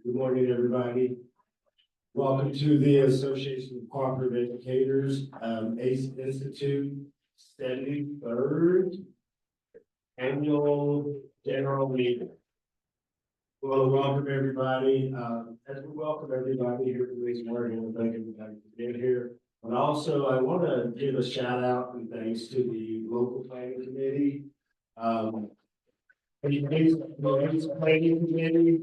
Good morning, everybody. Welcome to the Association of Cooperative Educators, ACE Institute, 73rd Annual General Meeting. Well, welcome everybody. As we welcome everybody here this morning, and thank everybody for being here. But also, I want to give a shout out and thanks to the local planning committee. The planning committee.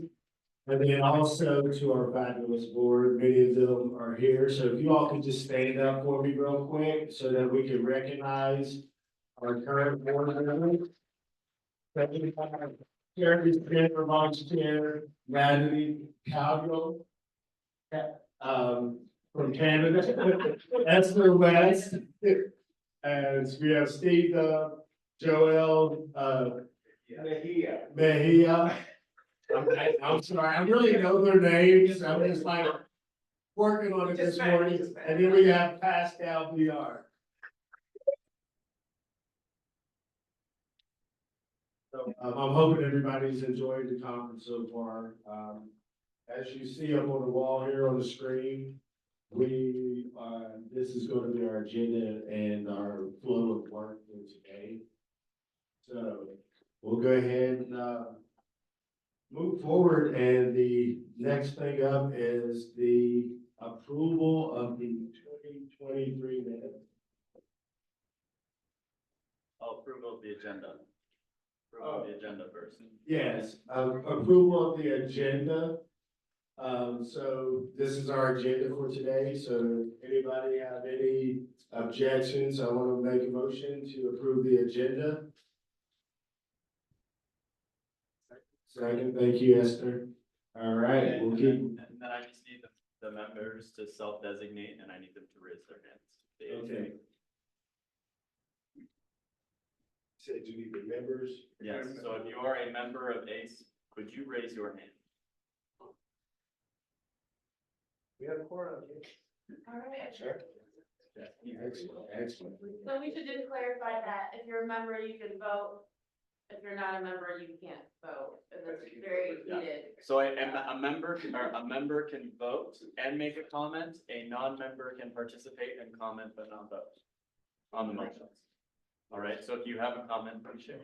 And then also to our fabulous board, many of them are here, so if you all could just stand up for me real quick, so that we can recognize our current board members. Jeremy Skinner, Vice Chair, Natalie Cowgill, from Canada, Esther West, and we have Steve, Joel, Mejia. I'm sorry, I really know their names, I'm just like working on it this morning, and then we have Pascal VR. So, I'm hoping everybody's enjoyed the conference so far. As you see up on the wall here on the screen, this is going to be our agenda and our flow of work for today. So we'll go ahead and, move forward, and the next thing up is the approval of the 2023 minutes. Approval of the agenda. Approval of the agenda first. Yes, approval of the agenda. So this is our agenda for today, so anybody have any objections? I want to make a motion to approve the agenda. Second, thank you, Esther. All right, we'll keep. And then I just need the members to self-designate, and I need them to raise their hands. Okay. Said you need the members? Yes, so if you are a member of ACE, could you raise your hand? We have a quorum. All right. Sure. Excellent, excellent. So we should just clarify that if you're a member, you can vote. If you're not a member, you can't vote. And that's very needed. So a member can vote and make a comment. A non-member can participate and comment but not vote on the motions. All right, so if you have a comment, please share.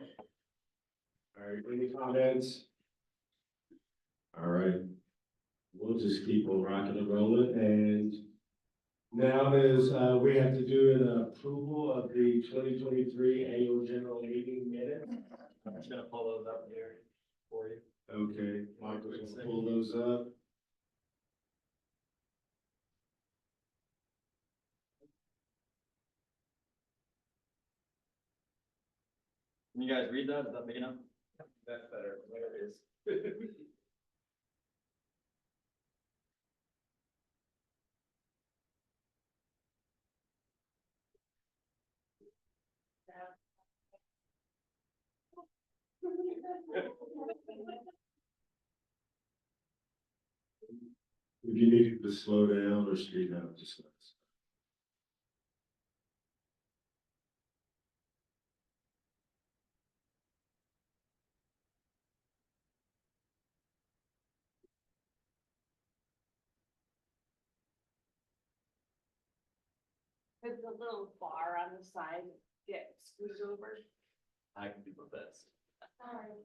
All right, any comments? All right, we'll just keep on rocking and rolling, and now is, we have to do an approval of the 2023 annual general meeting minutes. I'm just gonna pull those up here for you. Okay, Michael's gonna pull those up. Can you guys read that? Is that big enough? That's better. There it is. If you need to slow down or speed up, just let us. There's a little bar on the side, get squeezed over. I can do my best.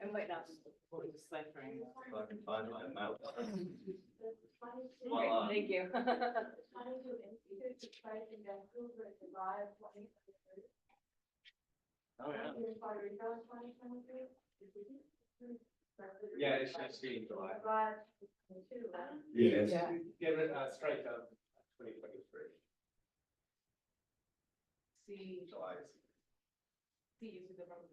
It might not be ciphering. If I can find my mouse. Thank you. Oh, yeah. Yeah, it's just in July. Yes. Yeah. Give it a strike of 2023. See. July. See, you see the problem.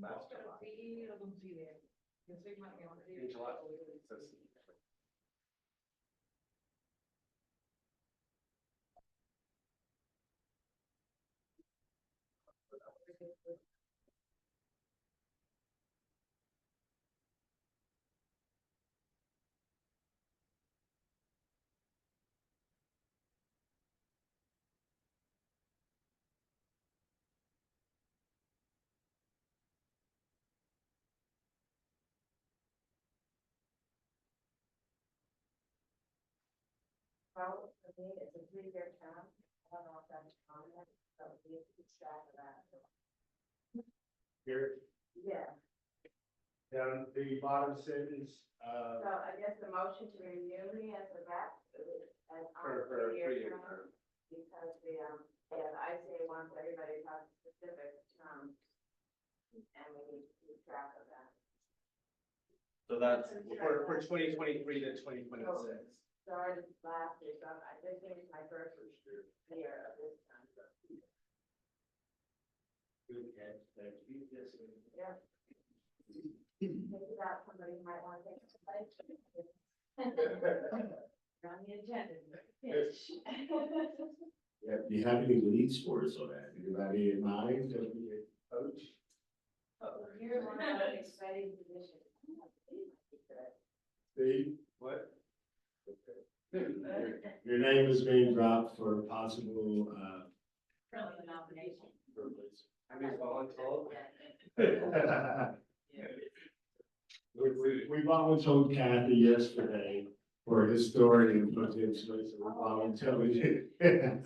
Last July. Sí, lo considero. Yo soy más que In July. It says- Well, for me, it's a 3-year term. I don't know if that's common, so we have to keep track of that. Here, Yeah, down the bottom sentence, so I guess the motion to renew me as a rep is as on For a a 3-year three-year term. Because the, yeah, the ICA wants everybody to have a specific term. And we need to keep track of that. So that's, For 2023 to 2026. Started last year, so I this is my first year of this time. good catch, thank you. Yes, sir. Yeah. Think about somebody who might want to take a place. On the agenda. Yeah, do you have any leads for us on that? Anybody in mind that we could coach? Here's one of those exciting positions. Steve? What? Your name is being dropped for possible, Friendly nomination. I mean, voluntold. We volunteered Kathy yesterday for historian position, so we volunteered. It's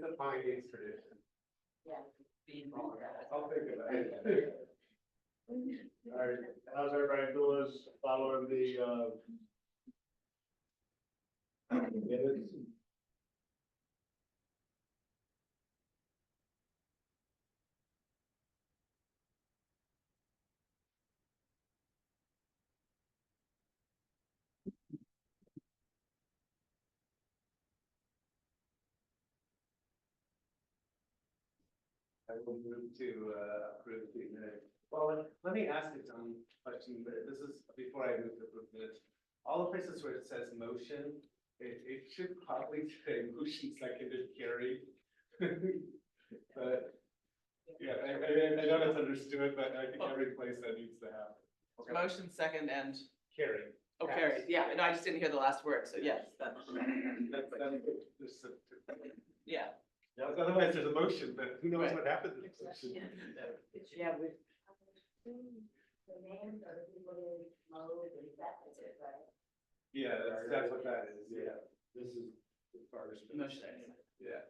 a fine games tradition. Yeah. I'll think about it. All right, how's everybody doing, following the, minutes? I will move to approve the minutes. Well, let me ask a dumb question, but this is before I move to approve minutes. All the places where it says motion, it should probably say motion seconded carried. But, yeah, I know that's understood, but I think every place that needs to happen. Okay. Motion second and, Carried. oh, carried, yeah, and I just didn't hear the last word, so yes, that's, Just a- yeah. Otherwise, there's a motion, but who knows what happens in the motion? Yeah, we. The names of the people who mowed and that is it, right? Yeah, that's what that is, yeah, This is the first. Motion. yeah.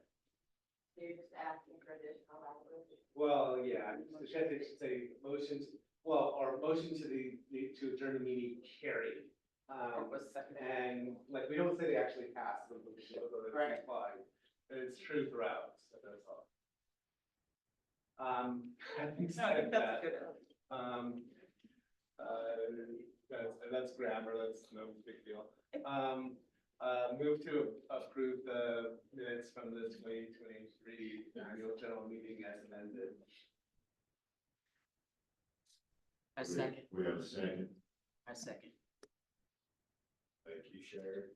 So you're just asking for additional language. Well, yeah, it should say motions, well, or motion to to adjourn the meeting carried. It was second. And like, we don't say they actually passed the motion, although it's Right. implied, but it's true throughout, so that's all. Having No, I said think that's that, good. that's grammar, that's no big deal. Move to approve the minutes from the 2023 annual general meeting as amended. I second, We have a second. I second. Thank you, Sharon.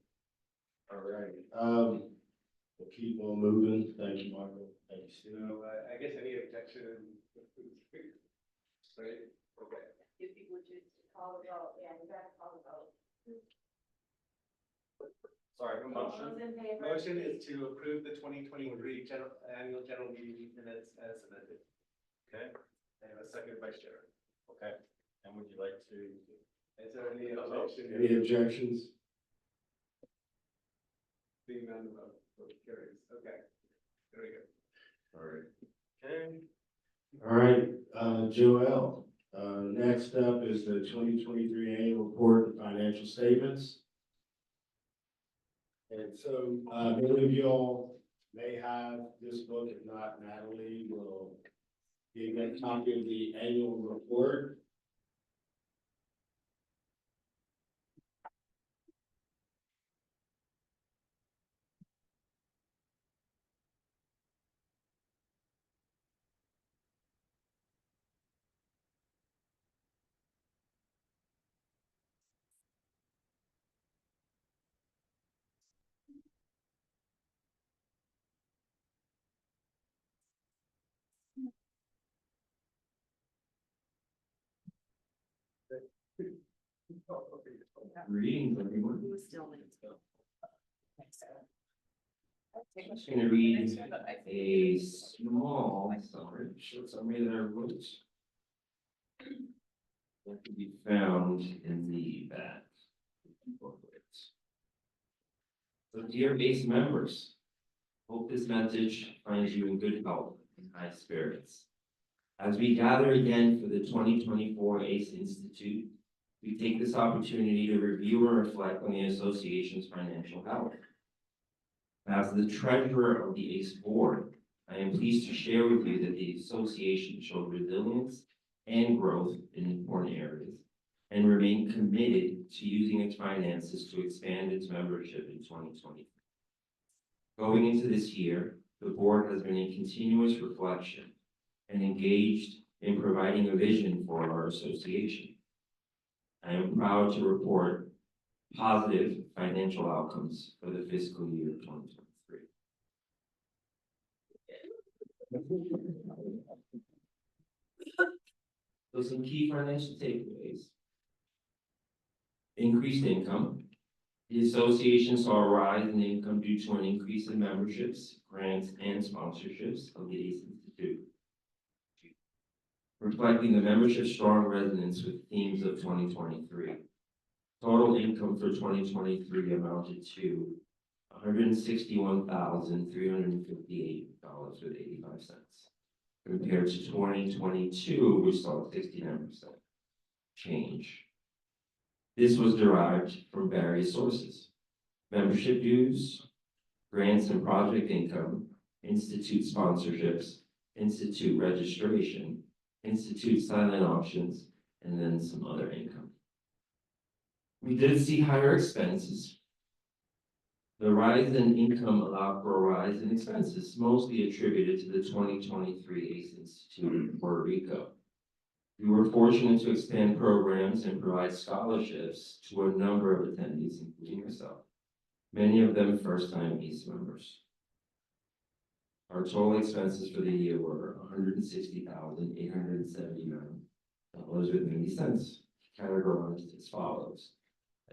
All right, we'll keep on moving. Thank you, Michael. Thank you, Steve. So, I guess any objection? Right, okay. If people choose to call the vote, yeah, you gotta call the vote. sorry, All motion, those in favor? Motion is to approve the 2023 annual general meeting minutes as amended. okay, And a second by Sharon. okay, and would you like to? Is there any objection? Any objections? Being none, vote carries. Okay, very good. All right. Okay. All right, Joel, next up is the 2023 annual report and financial statements. And so, many of y'all may have this book, if not, Natalie will give you a copy of the annual report. Greetings, everyone. Who still needs to go? Just gonna read a small summary, short summary that I wrote. That can be found in the back. Booklets. So dear base members, hope this message finds you in good health and high spirits. As we gather again for the 2024 ACE Institute, we take this opportunity to review and reflect on the association's financial health. As the treasurer of the ACE board, I am pleased to share with you that the association showed resilience and growth in important areas and remain committed to using its finances to expand its membership in 2020. Going into this year, the board has been in continuous reflection and engaged in providing a vision for our association. I am proud to report positive financial outcomes for the fiscal year 2023. So some key financial takeaways. Increased income. The association saw a rise in income due to an increase in memberships, grants, and sponsorships of the ACE Institute, reflecting the membership's strong resonance with themes of 2023. Total income for 2023 amounted to $161,358.85, compared to 2022, which saw a 69% change. This was derived from various sources: membership dues, grants and project income, institute sponsorships, institute registration, institute silent auctions, and then some other income. We did see higher expenses. The rise in income allowed for a rise in expenses, mostly attributed to the 2023 ACE Institute in Puerto Rico. We were fortunate to expand programs and provide scholarships to a number of attendees, including yourself, many of them first-time ACE members. Our total expenses for the year were $160,879.90, categorized as follows: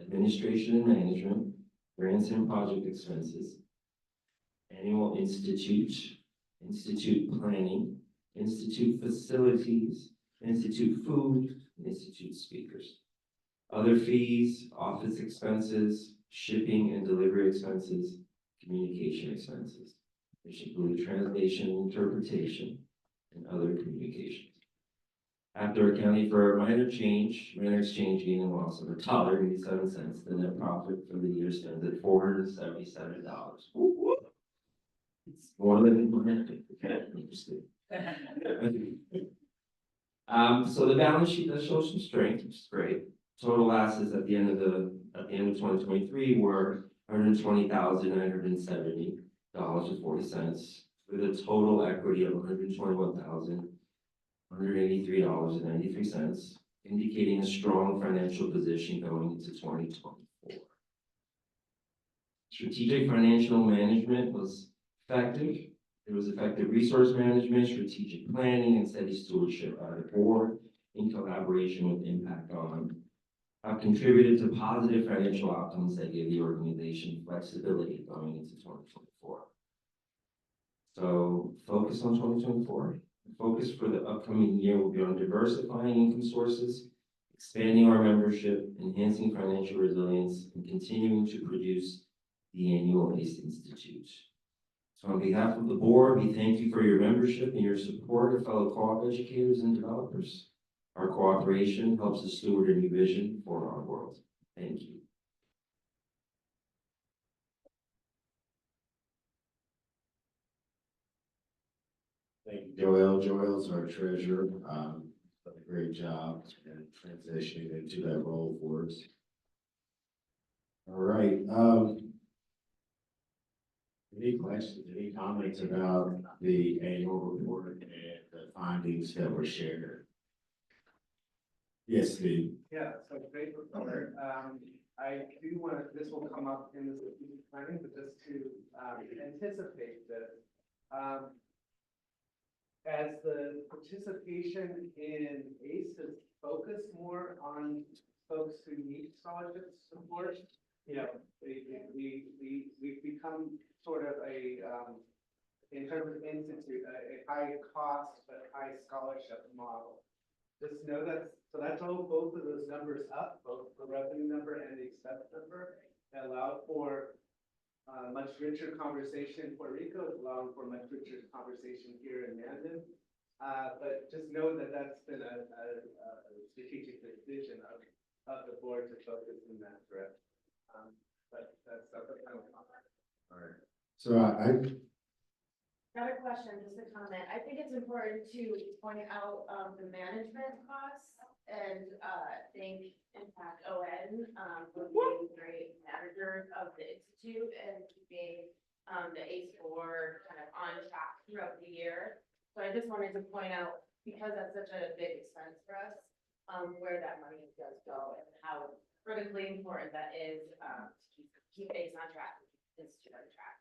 administration and management, grants and project expenses, annual institute planning, institute facilities, institute food, and institute speakers. Other fees, office expenses, shipping and delivery expenses, communication expenses, which include translation and interpretation, and other communications. After accounting for a minor exchange gain and loss of $1.87, the net profit for the year stands at $477. Woo, woo. It's more than interesting. So the balance sheet does show some strength, which is great. Total assets at the end of 2023 were $120,970.40, with a total equity of $121,183.93, indicating a strong financial position going into 2024. Strategic financial management was effective. There was effective resource management, strategic planning, and steady stewardship by the board in collaboration with Impact On have contributed to positive financial outcomes that give the organization flexibility going into 2024. So focus on 2024. The focus for the upcoming year will be on diversifying income sources, expanding our membership, enhancing financial resilience, and continuing to produce the annual ACE Institute. So on behalf of the board, we thank you for your membership and your support of fellow co-op educators and developers. Our cooperation helps us steward a new vision for our world. Thank you. Thank you, Joel. Joel's our treasurer. Done a great job in transitioning into that role for us. All right. Any questions, any comments about the annual report and the findings that were shared? Yes, Steve. Yeah, so great report. I do want to, this will come up in the strategic planning, but just to anticipate this. As the participation in ACE has focused more on folks who need scholarship support, you know, we've become sort of a, in terms of institute, a high cost but high scholarship model. Just know that, so that drove both of those numbers up, both the revenue number and the expense number. That allowed for much richer conversation in Puerto Rico, it's allowing for much richer conversation here in Mandan. But just know that that's been a strategic decision of the board to focus in that direction. But that's kind of. Alright, so I, Got a question, just a comment. I think it's important to point out, the management costs and, thank Impact ON, for being great managers of the institute and keeping, the ACE board kind of on track throughout the year. So I just wanted to point out, because that's such a big expense for us, where that money does go and how critically important that is, to keep ACE on track, keep the institute on track.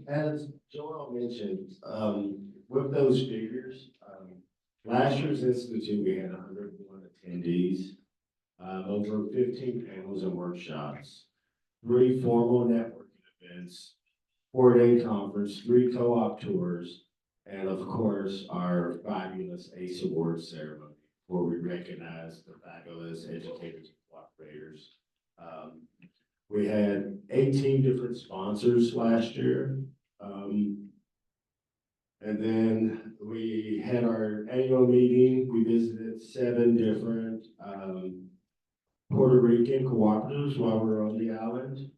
As Joel mentioned, with those figures, last year's institute, we had 101 attendees, over 15 panels and workshops, 3 formal networking events, 4-day conference, 3 co-op tours, and of course, our fabulous ACE Awards ceremony, where we recognize the fabulous educators and cooperators. We had 18 different sponsors last year. And then we had our annual meeting. We visited 7 different Puerto Rican cooperatives while we were on the island.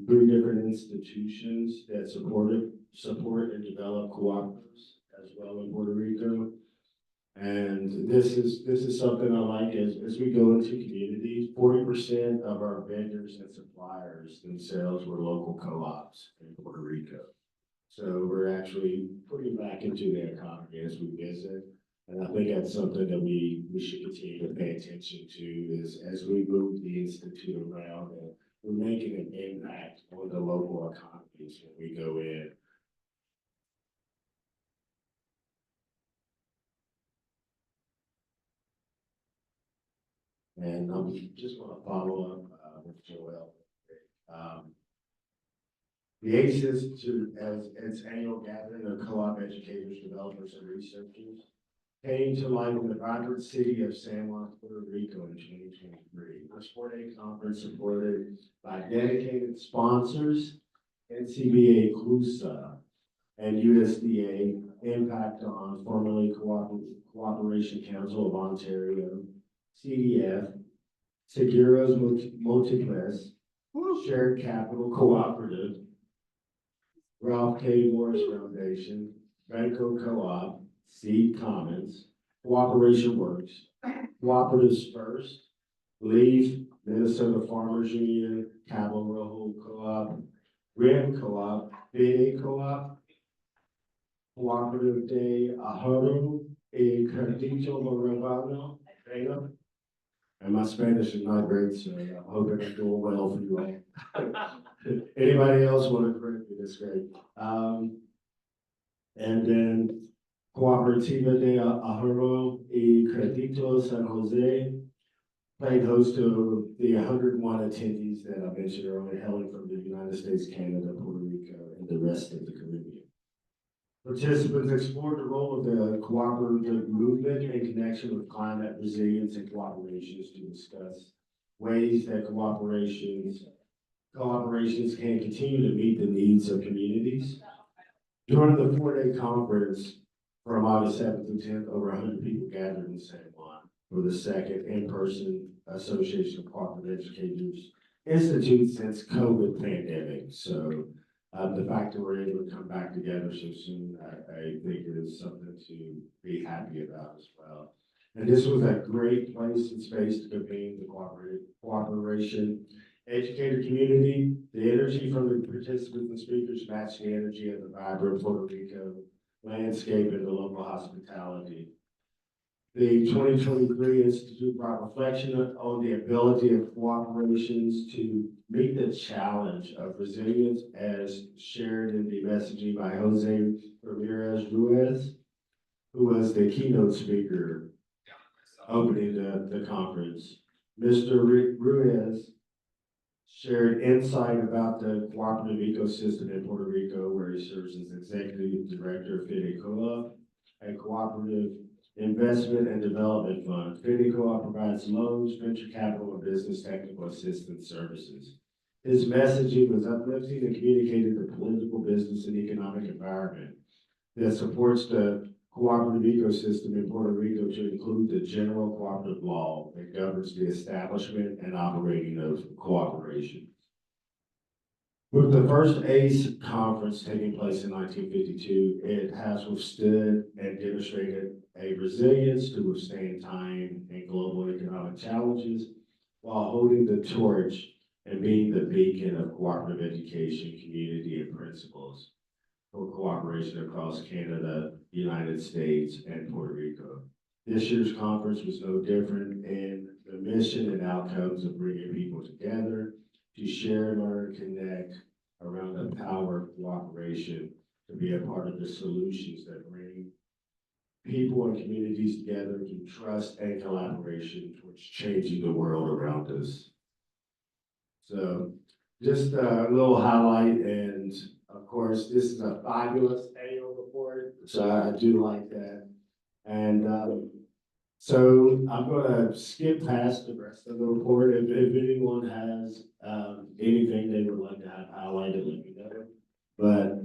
3 different institutions that support and develop cooperatives as well in Puerto Rico. And this is something I like as we go into communities. 40% of our vendors and suppliers themselves were local co-ops in Puerto Rico. So we're actually putting back into the economy as we visit. And I think that's something that we should continue to pay attention to is as we move the institute around and we're making an impact on the local economies when we go in. And I'm just want to follow up with Joel. The ACE Institute, as its annual gathering of co-op educators, developers, and researchers, came to life in the vibrant city of San Juan, Puerto Rico in 2023. The 4-day conference supported by dedicated sponsors, NCBA CLUSA, and USDA Impact On, formerly Cooperation Council of Ontario, CDF, Seguros Multiples, Shared Capital Cooperative, Ralph K. Morris Foundation, Banco Co-op, Seed Commons, Cooperation Works, Cooperatives First, Leaf, Minnesota Farmers Union, Cabo Rojo Co-op, Rim Co-op, Big Co-op, Cooperative de Ahorro y Crédito Moravano, and my Spanish is not great, so I'm hoping I'm doing well for you all. Anybody else want to correct me? That's great. And then Cooperativa de Ahorro y Crédito San Jose played host to the 101 attendees that I mentioned earlier, hailing from the United States, Canada, Puerto Rico, and the rest of the Caribbean. Participants explored the role of the cooperative movement in connection with climate resilience and cooperations to discuss ways that cooperations can continue to meet the needs of communities. During the 4-day conference from August 7th through 10th, over 100 people gathered in San Juan for the second in-person Association of Cooperative Educators Institute since COVID pandemic. So the fact that we're able to come back together so soon, I think is something to be happy about as well. And this was a great place and space to convene the cooperation educator community. The energy from the participants and speakers matched the energy of the vibrant Puerto Rico landscape and the local hospitality. The 2023 Institute brought reflection on the ability of cooperations to meet the challenge of resilience as shared in the messaging by Jose Ramirez Ruiz, who was the keynote speaker opening the conference. Mr. Ruiz shared insight about the cooperative ecosystem in Puerto Rico, where he serves as executive director of FIDECOA, a cooperative Investment and Development Fund. FinCo provides loans, venture capital, and business technical assistance services. His messaging was uplifting and communicated the political, business, and economic environment that supports the cooperative ecosystem in Puerto Rico to include the general cooperative law that governs the establishment and operating of cooperation. With the first ACE conference taking place in 1952, it has withstood and demonstrated a resilience to withstand time and global economic challenges while holding the torch and being the beacon of cooperative education, community, and principles for cooperation across Canada, the United States, and Puerto Rico. This year's conference was no different in the mission and outcomes of bringing people together to share, learn, connect around the power of cooperation, to be a part of the solutions that bring people and communities together through trust and collaboration towards changing the world around us. So just a little highlight, and of course, this is a fabulous annual report, so I do like that. And so I'm gonna skip past the rest of the report. If anyone has anything they would like to have highlighted, let me know. But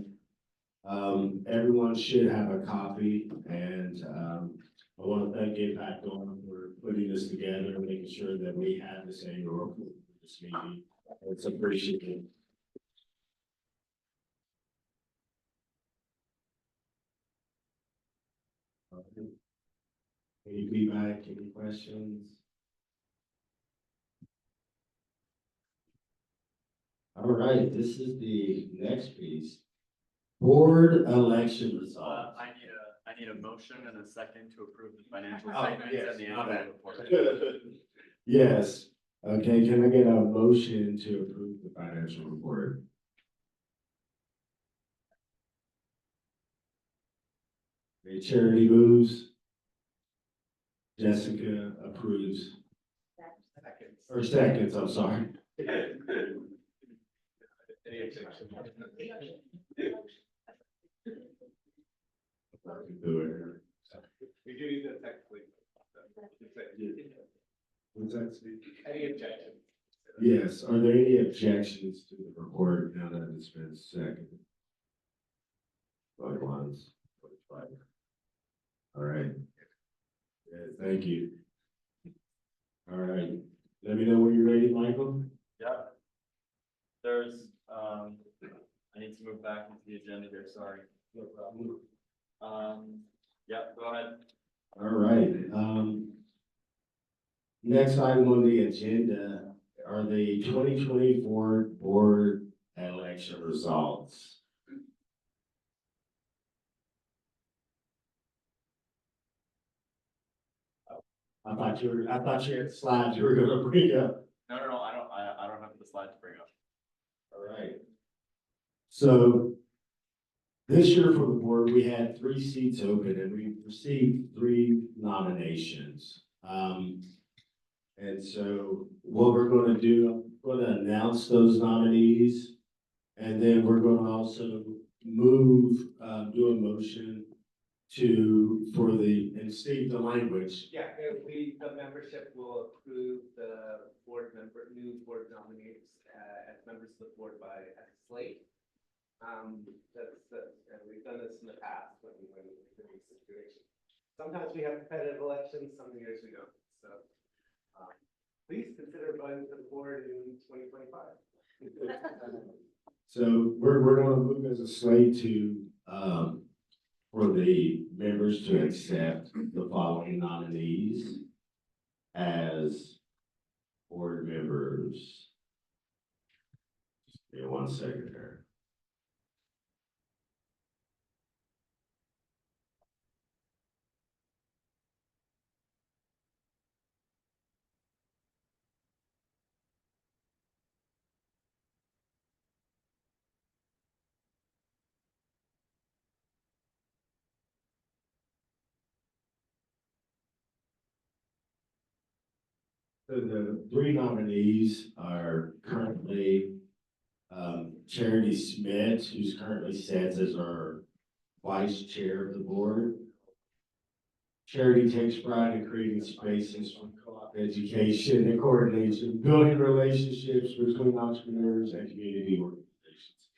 everyone should have a copy, and I want to thank Impact On for putting this together and making sure that we have this annual report for this meeting. It's appreciated. Any feedback, any questions? All right, this is the next piece. Board election results. I need a motion and a second to approve the financial Oh, statements yes, and the my annual bad. report. Yes, okay, can I get a motion to approve the financial report? Okay, Charity moves. Jessica approves, or seconds, I'm sorry. Any objection? We do need that technically. What's that? Any objection? Yes, are there any objections to the report now that it's been seconded? Going once, going twice. All right. Yeah, thank you. All right, let me know when you're ready, Michael. Yeah. There's, I need to move back into the agenda here, sorry. No problem. Yeah, go ahead. All right, next item on the agenda are the 2024 board election results. I thought you had slides you were gonna bring up. No, I don't have the slide to bring up. All right. So this year for the board, we had 3 seats open and we received 3 nominations. And so what we're gonna do, I'm gonna announce those nominees. And then we're gonna also move, do a motion and state the language. Yeah, the membership will approve the new board nominees, as members of the board by a slate. And we've done this in the past when in these situations. Sometimes we have competitive elections, some years we don't, so. Please consider voting for the board in 2025. So we're gonna move as a slate to, for the members to accept the following nominees as board members. Just give me 1 second here. So the 3 nominees are currently, Charity Smith, who's currently sits as our vice chair of the board. Charity takes pride in creating spaces for co-op education and coordination, building relationships between entrepreneurs and community organizations,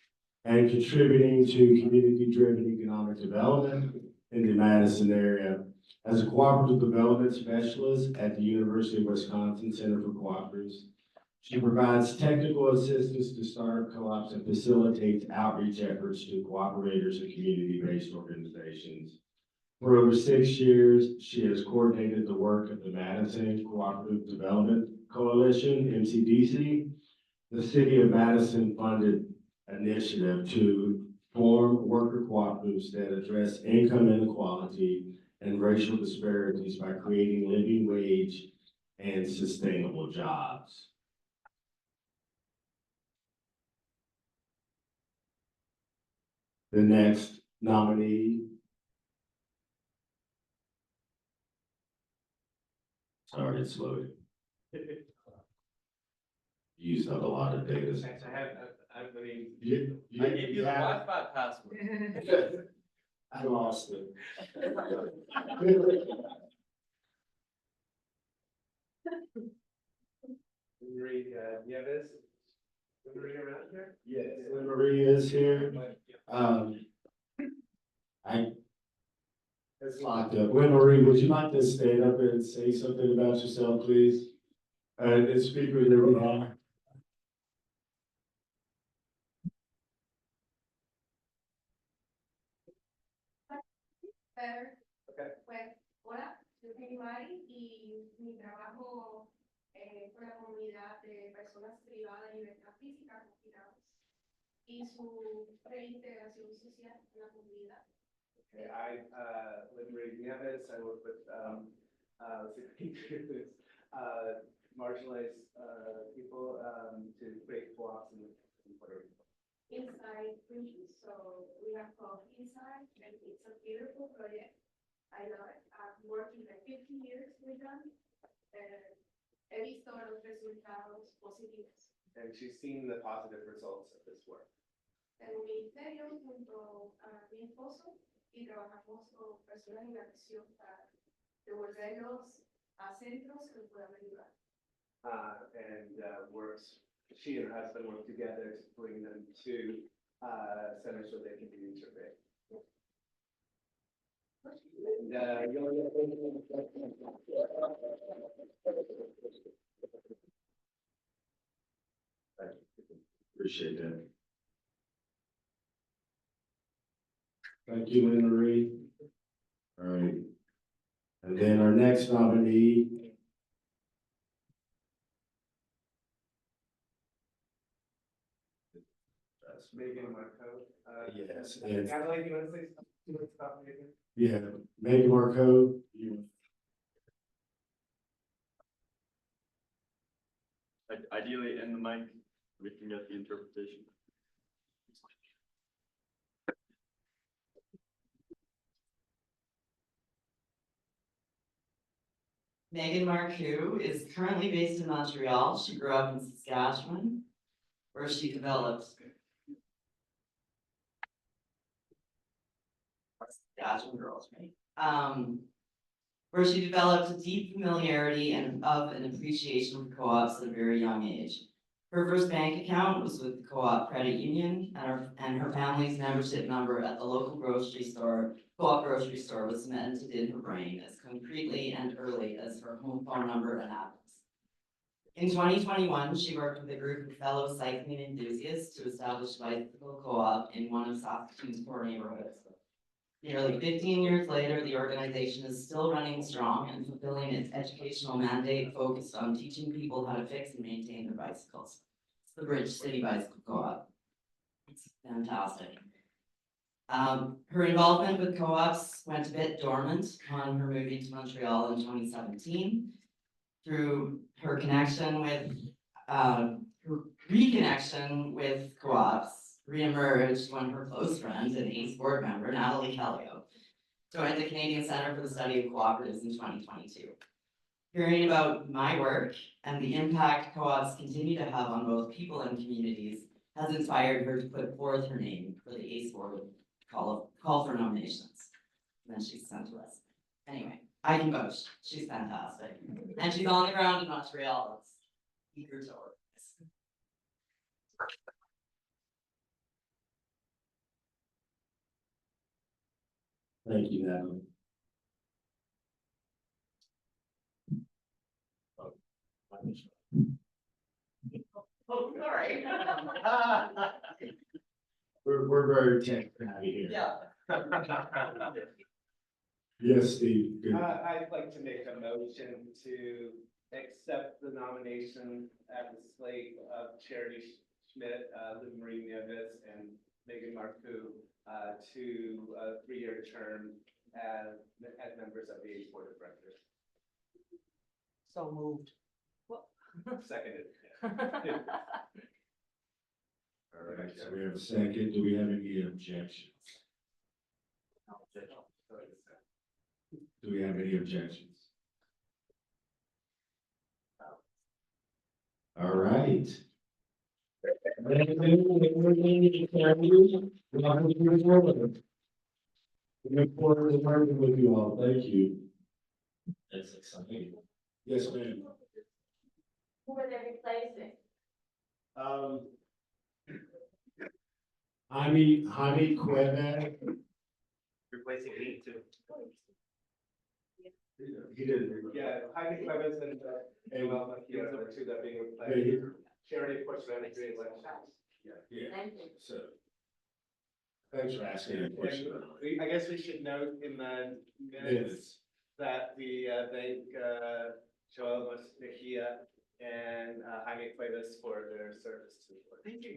and contributing to community-driven economic development in the Madison area. As a cooperative development specialist at the University of Wisconsin Center for Cooperatives, she provides technical assistance to startup co-ops and facilitates outreach efforts to cooperators and community-based organizations. For over 6 years, she has coordinated the work of the Madison Cooperative Development Coalition, MCDC, the City of Madison funded initiative to form worker cooperatives that address income inequality and racial disparities by creating living wage and sustainable jobs. The next nominee. Sorry, it's loading. Used up a lot of data. I mean, I gave you the Wi-Fi password. I lost it. Marie, Nieves, is Marie around here? Yes, Lynn Marie is here. It's locked up. Lynn Marie, would you like to stand up and say something about yourself, please? And speak with your behalf. Pues, hola, yo soy Mari y mi trabajo con la comunidad de personas privadas de libertad física confinadas y su reintegración social en la comunidad. Okay, I, Lynn Marie Nieves, I work with, marginalized, people, to create co-ops in Puerto Rico. Inside Green, so we have called Inside, and it's a beautiful project. I love it. I've worked like 15 years with them, and he visto los resultados positivos. And she's seen the positive results of this work. En un ministerio junto a mi esposo y trabajamos con personas en adicción para devolverlos a centros que los puedan ayudar. She and her husband work together to bring them to, centers where they can be intervened. Appreciate that. Thank you, Lynn Marie. All right. And then our next nominee. That's Megan Marco. Yes, and- Natalie, do you want to say something about Megan? Yeah, Megan Marco, you. Ideally, in the mic, we can get the interpretation. Megan Marcoux is currently based in Montreal. She grew up in Saskatchewan, where she developed Saskatchewan girls, right? Where she developed a deep familiarity and of an appreciation for co-ops at a very young age. Her first bank account was with the Co-op Credit Union, and her family's membership number at the local grocery store, Co-op grocery store, was cemented in her brain as concretely and early as her home phone number and address. In 2021, she worked with a group of fellow cycling enthusiasts to establish a bicycle co-op in one of Saskatoon's poor neighborhoods. Nearly 15 years later, the organization is still running strong and fulfilling its educational mandate focused on teaching people how to fix and maintain their bicycles. It's the Bridge City Bicycle Co-op. It's fantastic. Her involvement with co-ops went a bit dormant on her moving to Montreal in 2017. Through her connection with, her reconnection with co-ops, reemerged when her close friend and ACE board member, Natalie Callio, joined the Canadian Centre for the Study of Cooperatives in 2022. Hearing about my work and the impact co-ops continue to have on both people and communities has inspired her to put forth her name for the ACE board call for nominations. And then she's sent to us. Anyway, I can vouch, she's fantastic, and she's on the ground in Montreal, it's eager to work. Thank you, Natalie. Oh, sorry. We're very tech savvy here. Yeah. Yes, Steve, good. I'd like to make a motion to accept the nomination at the slate of Charity Schmidt, Lou Marie Nieves, and Megan Marcoux, to a 3-year term as members of the Ace Board of Directors. So moved. Seconded. All right, so we have a second. Do we have any objections? Do we have any objections? All right. We look forward to working with you all. Thank you. That's exciting. Yes, ma'am. Who are they replacing? Jaime Cueva. Replacing me too. He didn't. Yeah, Jaime Cuevas and, well, here are the two that are being Yeah, replaced. Charity, of course, ran a great election. yeah, Thank you. so. Thanks for asking that question. I guess we should note in the minutes that we thank Joel Mejia and Jaime Cuevas for their service to the board. Thank you.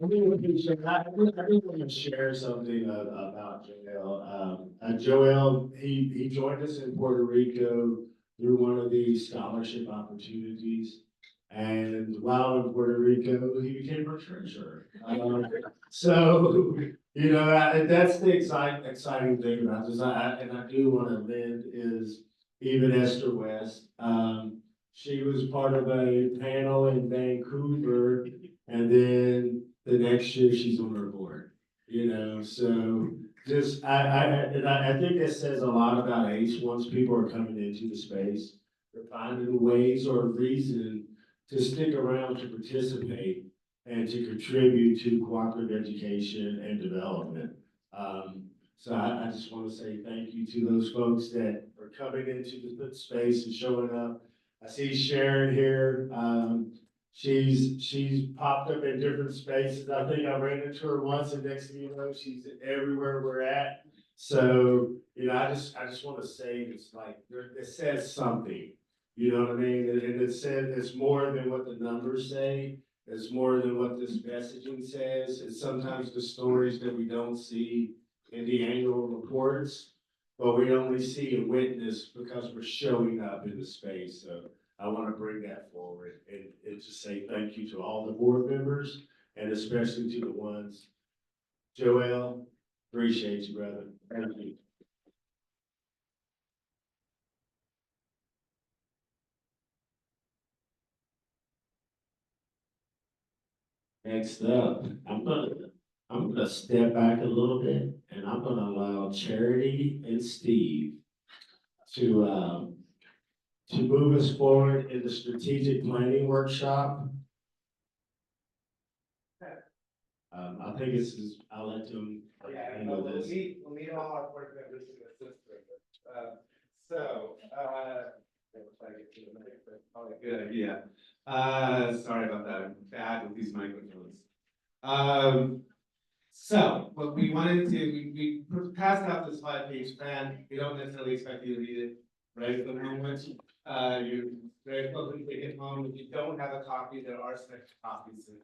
I really want to share something about Joel. Joel, he joined us in Puerto Rico through one of these scholarship opportunities. And while in Puerto Rico, he became our treasurer. So, you know, that's the exciting thing about this. And I do want to amend is even Esther West. She was part of a panel in Vancouver, and then the next year she's on our board, you know, so just, I think it says a lot about ACE once people are coming into the space. They're finding ways or reason to stick around to participate and to contribute to cooperative education and development. So I just want to say thank you to those folks that are coming into the space and showing up. I see Sharon here. She's popped up in different spaces. I think I ran into her once, and next thing you know, she's everywhere we're at. So, you know, I just want to say it's like, it says something, you know what I mean? And it said it's more than what the numbers say. It's more than what this messaging says. It's sometimes the stories that we don't see in the annual reports, but we only see and witness because we're showing up in the space. So I want to bring that forward and just say thank you to all the board members and especially to the ones. Joel, appreciate you, brother. Thank you. Next up, I'm gonna step back a little bit and I'm gonna allow Charity and Steve to move us forward in the strategic planning workshop. I think I'll let them Yeah, handle we'll this. meet all our board members in the system. We'll try to get to the mic, but probably a good idea. Sorry about that, I'm bad with these microphones. So what we wanted to, we passed out this 5-page plan. We don't necessarily expect you to read it right at the moment. You're very welcome to take it home. If you don't have a copy, there are some extra copies and,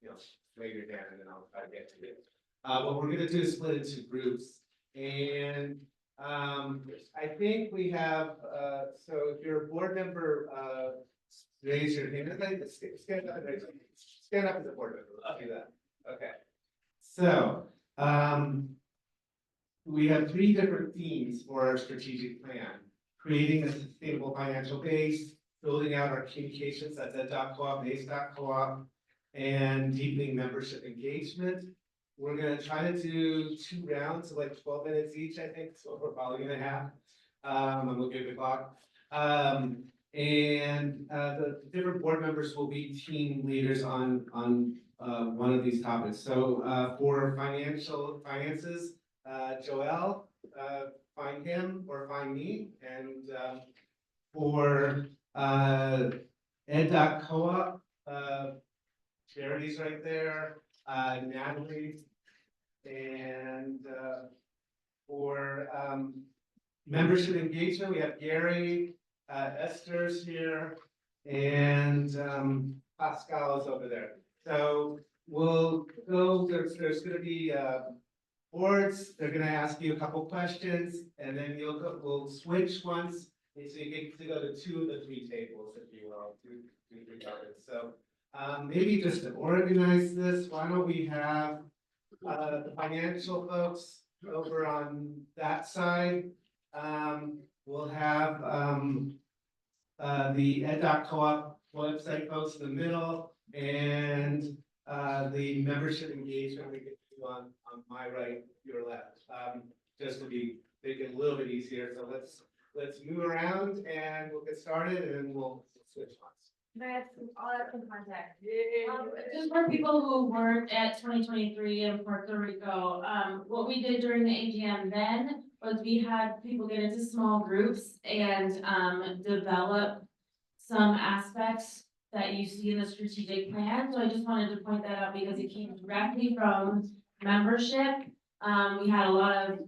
you know, raise your hand and then I'll try to get to it. What we're gonna do is split into groups. And I think we have, so if you're a board member, raise your hand. Stand up as a board member. Let's do that. Okay. So, we have 3 different themes for our strategic plan. Creating a sustainable financial base, building out our communications at Ed.coop, ACE.coop, and deepening membership engagement. we're gonna try to do 2 rounds of like 12 minutes each, I think, so we're probably gonna have. I'm looking at the clock. The different board members will be team leaders on one of these topics. So, for finances, Joel, find him or find me, and, for, Ed. Co-op, Charity's right there, Natalie. And, for, membership engagement, we have Gary, Esther's here, and, Pascal is over there. So we'll go, there's gonna be, boards, they're gonna ask you a couple questions, and then we'll switch once. And so you get to go to 2 of the 3 tables, if you will, 3 topics. So, maybe just to organize this, why don't we have, the financial folks over on that side? We'll have, the Ed.coop website folks in the middle, and, the membership engagement we can do on my right, your left. Just to make it a little bit easier, so let's move around and we'll get started and we'll switch on. I'll have some contact. Just for people who weren't at 2023 in Puerto Rico, what we did during the AGM then was we had people get into small groups and, develop some aspects that you see in the strategic plan. So I just wanted to point that out because it came directly from membership. We had a lot of,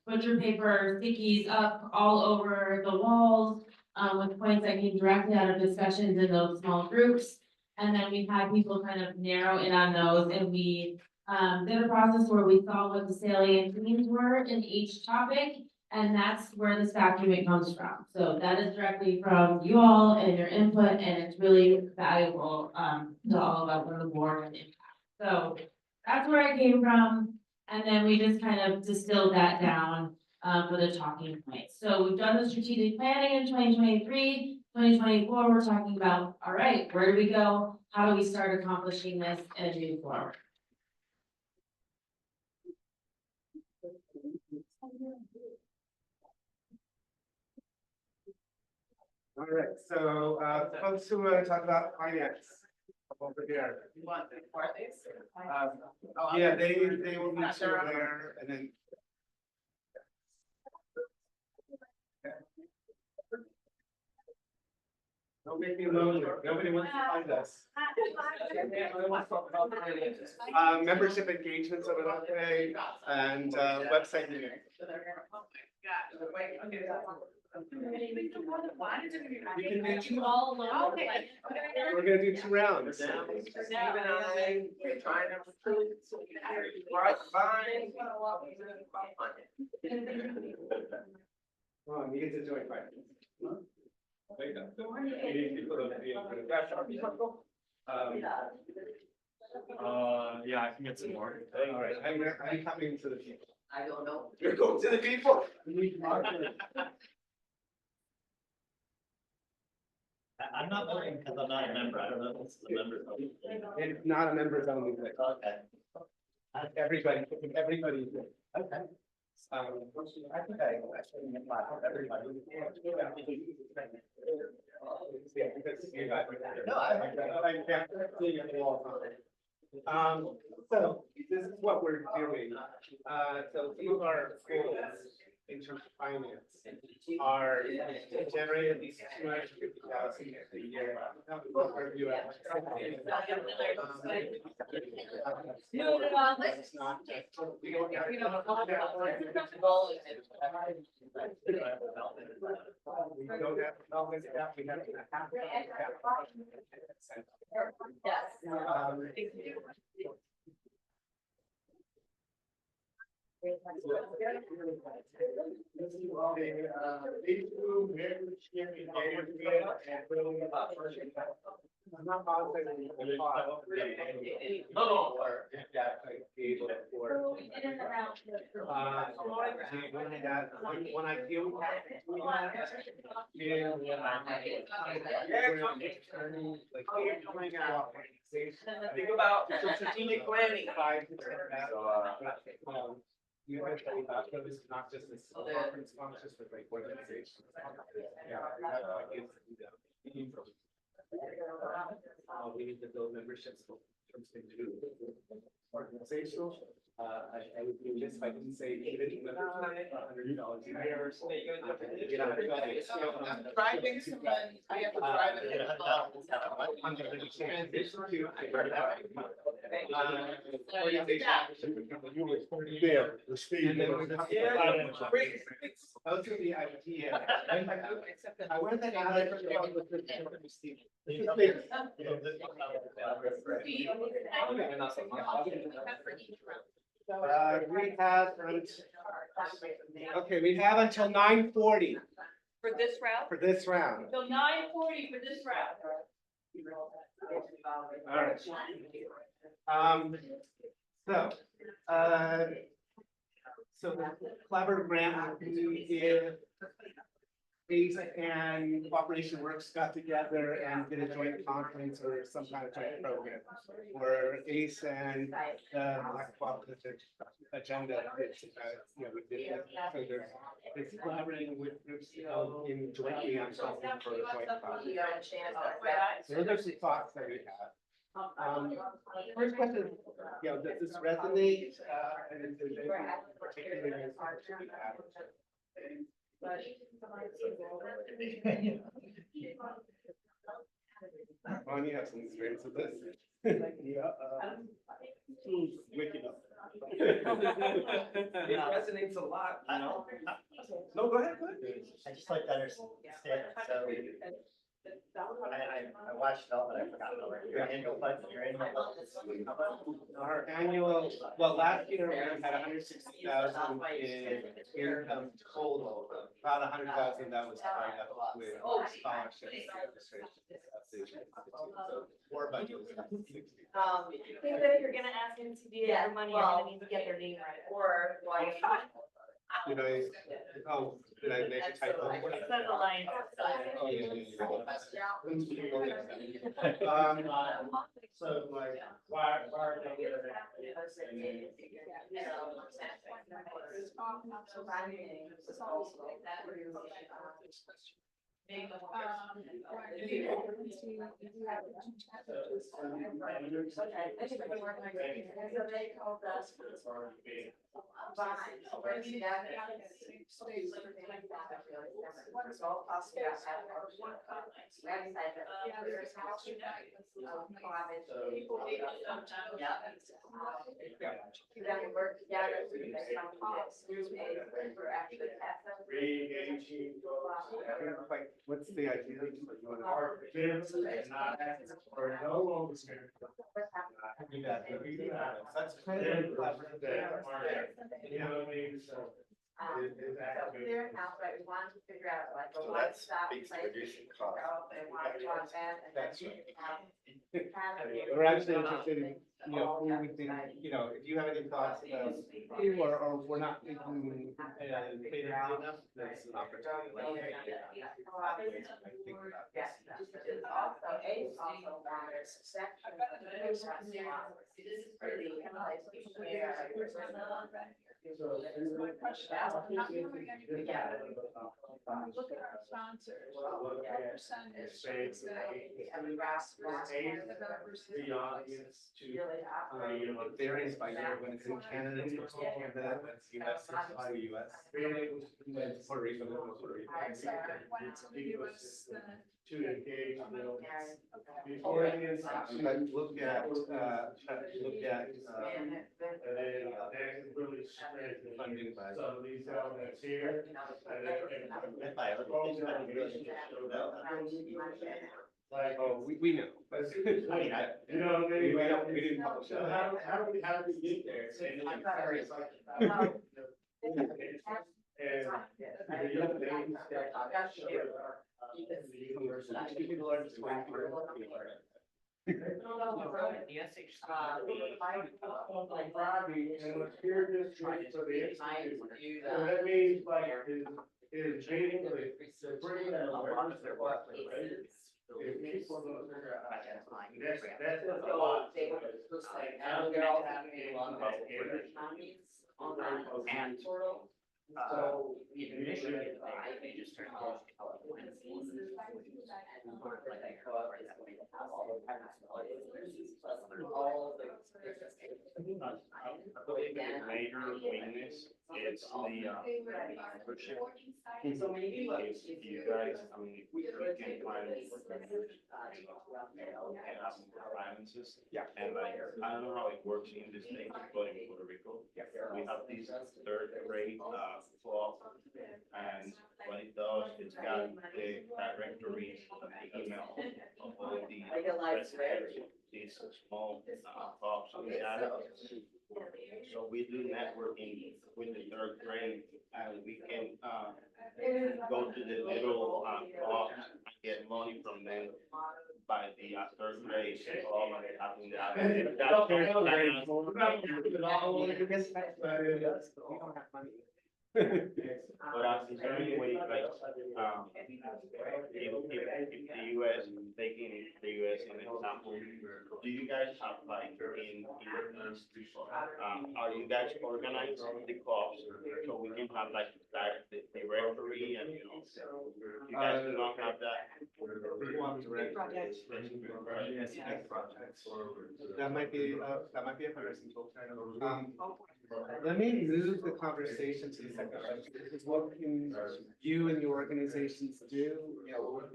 butcher paper stickies up all over the walls, with points that came directly out of discussions in those small groups. And then we had people kind of narrow in on those, and we did a process where we saw what the salient themes were in each topic. And that's where this document comes from. So that is directly from you all and your input, and it's really valuable to all of us on the board and impact. So that's where I came from. And then we just kind of distilled that down for the talking points. So we've done the strategic planning in 2023, 2024, we're talking about, all right, where do we go? How do we start accomplishing this and move forward? All right, so, folks who want to talk about finance, over here. You want the parties? Yeah, they will be there, and then. Don't make me lonely, nobody wants to find us. Membership engagements over that way, and, website meeting. Oh my God, wait, okay. We can do two, all alone. Okay. we're gonna do 2 rounds. Steve and I, we're trying to recruit. Right, fine. Come on, you get to join finance. Yeah, I can get some more. All right, I'm coming to the people. I don't know. You're going to the people. I'm not voting because I'm not a member. I don't know if this is a member. It's not a members only thing. Okay. Everybody. Okay. I think everybody. Yeah, because you guys. No, I can't see it all the time. So this is what we're doing. So these are goals in terms of finance are to generate at least 250,000 a year. Review it. It's not just- we don't have- We don't have development staff, we have. I'm not positive. No. Yeah, I gave it for. So we did it around the- When I deal with that. Yeah. Like, coming out. Think about strategic planning. 5 to 10,000. You have to think about this is not just this conference, not just with like organizations. Yeah, we have like we need to build memberships into organizational. I would do this if I didn't say even $100 a year or something. Driving someone, I have to drive it. There, the speed. And then we talk Yeah, about great. those are the idea. I went and added. We have, okay, we have until 9:40 For this route? for this round. So 9:40 for this route. All right. So, so the collaborative grant is ACE and Cooperation Works got together and did a joint conference or some kind of joint program where ACE and Black Cooperative Agenda, you know, we did it. So there's, it's collaborating with groups in jointly on something for a joint project. So those are some thoughts that we have. First question, you know, does this resonate? And is there anything particular you Ron, you have some experience with this. Yeah. Waking up. It resonates a lot, you know? No, go ahead, go ahead. I just like to understand, so I watched it all, but I forgot your annual budget, your annual budget. Our annual, well, last year we had 160,000 in income total, about 100,000 that was tied up with scholarships. So, Four budgets. I think that if you're gonna ask them to do their money, you're gonna need to get their name right, or like. Did I, oh, did I make a typo? Instead of like. Oh, yeah. So like, why are they? Like, what's the idea? Our kids and not, or no longer. That's kind They're of. clever, they are, you know what I mean, so. Their house, right, we wanted to figure out like. So that's big reducing cost. They wanted to want that and then. That's We're actually interested in, you know, who we think, you know, if you have any thoughts about, or we're not thinking, creatively enough, that's an opportunity. Like, Yes, it's also a, also matters section. This is really. Look at our sponsors. The audience to. It varies by year, when it's in Canada, it's in Canada, when it's US, it's by the US. When it's Puerto Rico, it's Puerto Rico. To engage with. Before it is. Look at, And then that really strengthen funding by. some of these elements here. And then- If I really showed up. Like, Oh, we know. But you know what I mean? We didn't publish So that. how do we get there? And it's like- And the young ladies that show up in the university, people are just going through. Like Robbie, and it's here just for the institute. So that means like his meeting, the bring that awareness to us, right? If people don't figure out, that's a lot. Like, how they're all having a lot of And, So. I believe the major weakness is the membership. If you guys, I mean, we can find finances. Yeah. And like, I don't know how it works in the state, but in Puerto Rico, we have this third grade club. And what it does, it's got the directories and the email of all the residents, these small clubs on the island. So we do networking with the third grade, and we can go to the little clubs and get money from them by the third grade. All of it happening there. But is there any way, like, if the US, taking the US as an example, do you guys have like in are you guys organized the clubs so we can have like the referee and you know, you guys do not have that? That might be a conversation. Let me move the conversation to the second question. This is what can you and your organizations do? You know, what would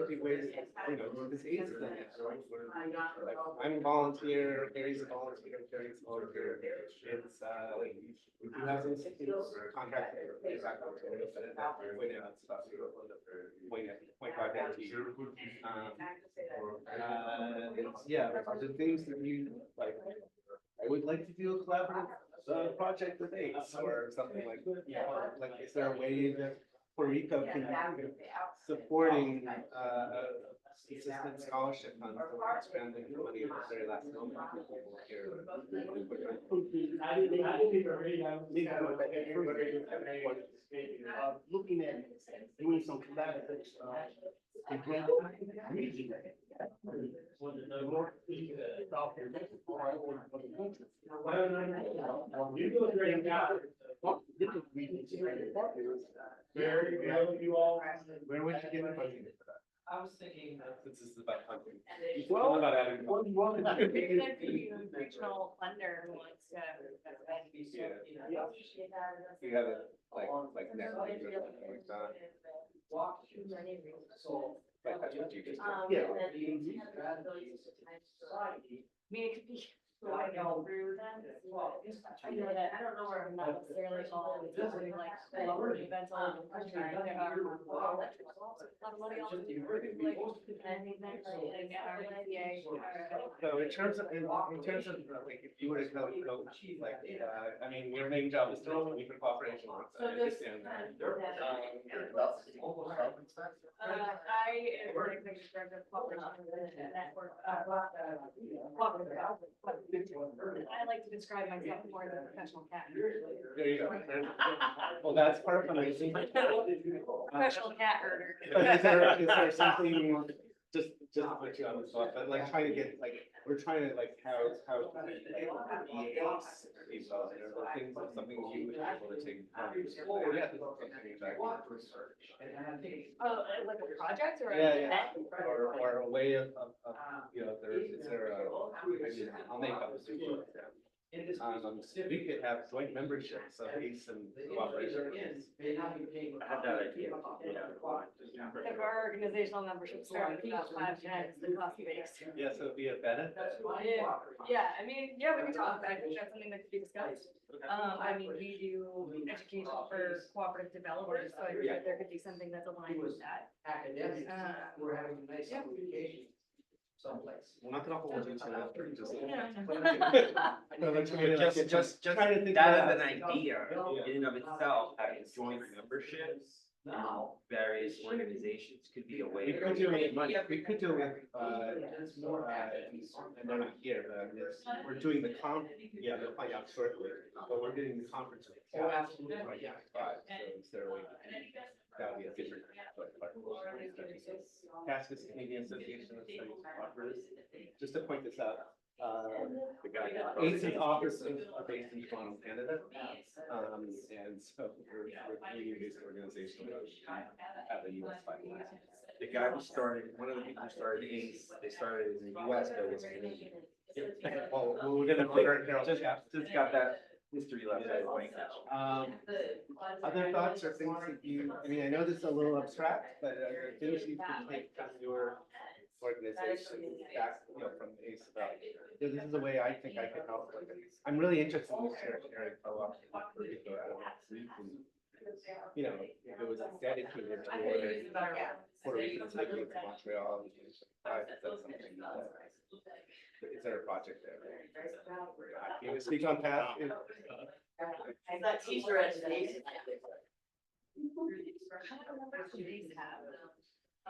be ways, you know, this aids them. Like, I'm a volunteer, Gary's a volunteer, Gary's a volunteer. It's, we do have some contractors, point out that to you. Yeah, the things that you, like, I would like to do a collaborative project with ACE or something like that. Like, is there a way that Puerto Rico can supporting consistent scholarship funds or expanding the money at the very last moment? Looking at doing some collaborative Very good, you all. Where would you get the funding for that? I was thinking, Since this is about funding. Well, About adding. Regional funder wants to. You have it like Netflix or something like that. Like that's what you just. Yeah. I mean, it could be. I go through them. I know that, I don't know where I'm not necessarily all, it's really like, events all over the country. There are a lot of money on it. Like, I think that's like our ICA. So in terms of like, if you were to go, like, I mean, your main job is to look for cooperation. So just. I am the executive director of cooperation network. I like to describe myself more as a professional cat. There you go. Well, that's part of fundraising. Professional cat herder. But is there something, just to put you on the spot, but like trying to get, like, we're trying to like, how like, these are things, something you would be able to take. Oh, yeah, this is something exactly. Oh, like a project or? Yeah, or a way of, you know, is there a, I mean, I'll make up a super. We could have joint memberships of ACE and cooperation. I had that idea. If our organizational membership started about 5 times the cost base. Yeah, so it'd be a benefit. Yeah, I mean, yeah, we can talk about it, I think that's something that could be discussed. I mean, we do education for cooperative developers, so I think that there could be something that's aligned with that. Academics, we're having a nice application someplace. Well, not that I'll hold you to that, but just. Just Trying to think that about is an it. idea in and of itself, having joint memberships various organizations could be a way. We could do it, we could do it, and they're not here, but we're doing the yeah, they'll find out shortly, but we're doing the conference. Oh, absolutely. Yeah, five, so is there a way, that would be a different. Cascas Canadian Association of Studies offers, just to point this out, ACE's offices are based in Toronto, Canada. And so we're leading this organization at the US finance. The guy who started, one of the people who started ACE, they started in the US, but it was Canadian. Well, we're gonna figure it out. Just got that history lesson. Other thoughts or things that you, I mean, I know this is a little abstract, but things you can take from your organization back, you know, from ACE about. This is the way I think I could help. I'm really interested in this sharing co-op. You know, if it was dedicated to Puerto Rican speaking to Montreal, that's something that. Is there a project there? Can you speak on that? That teacher education.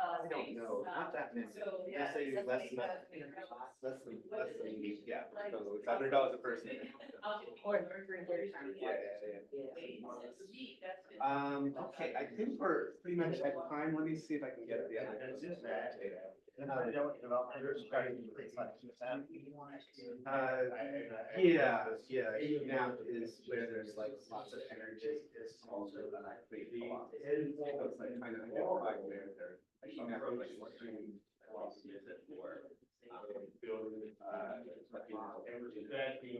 I don't know, not that many. Let's say less than, yeah, so it's $100 a person. Okay, I think we're pretty much at time. Let me see if I can get the other. Yeah, now is where there's like lots of energy. It's also pretty cool. So it's like kind of identified where they're.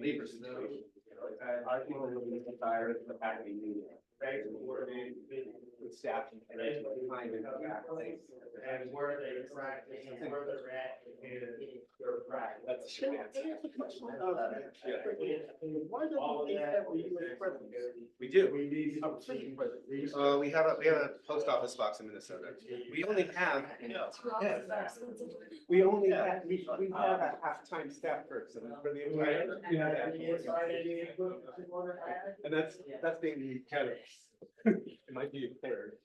Labor situation. Our people are really tired of the fact we need with staff and time and back. And where they practice and where they're at and their practice. That's a short answer. All of that, We do. we need some. We have a post office box in Minnesota. We only have. We have a half-time staff person for the entire. And that's being generous. It might be a third.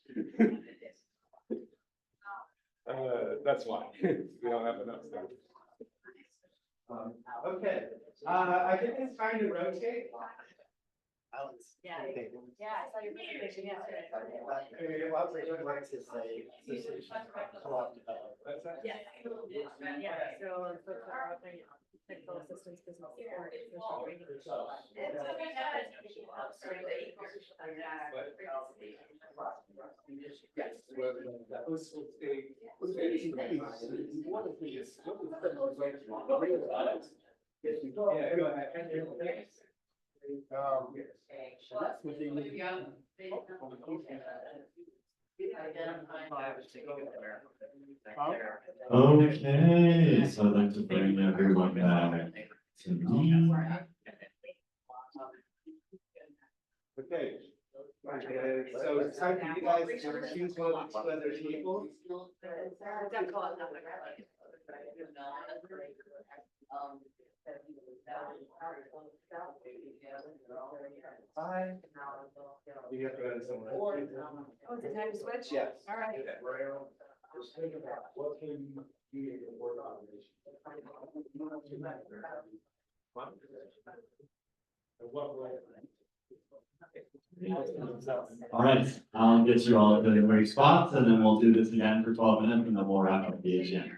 That's why, we don't have enough stuff. Okay, I think it's time to rotate. Yeah, I saw your presentation yesterday. Yeah. Yeah, so folks are offering technical assistance, business support, social training. Yes, well, that was yeah, go ahead. Okay, so I'd like to bring everyone back to me. Okay. So it's time for you guys to choose one of the two other people. Hi. You have to go to someone. Oh, is it time to switch? Yes. All right. Just think about what can you work on this. And what way? All right, I'll get you all to the right spots and then we'll do this again for 12 minutes and then we'll wrap up the agenda.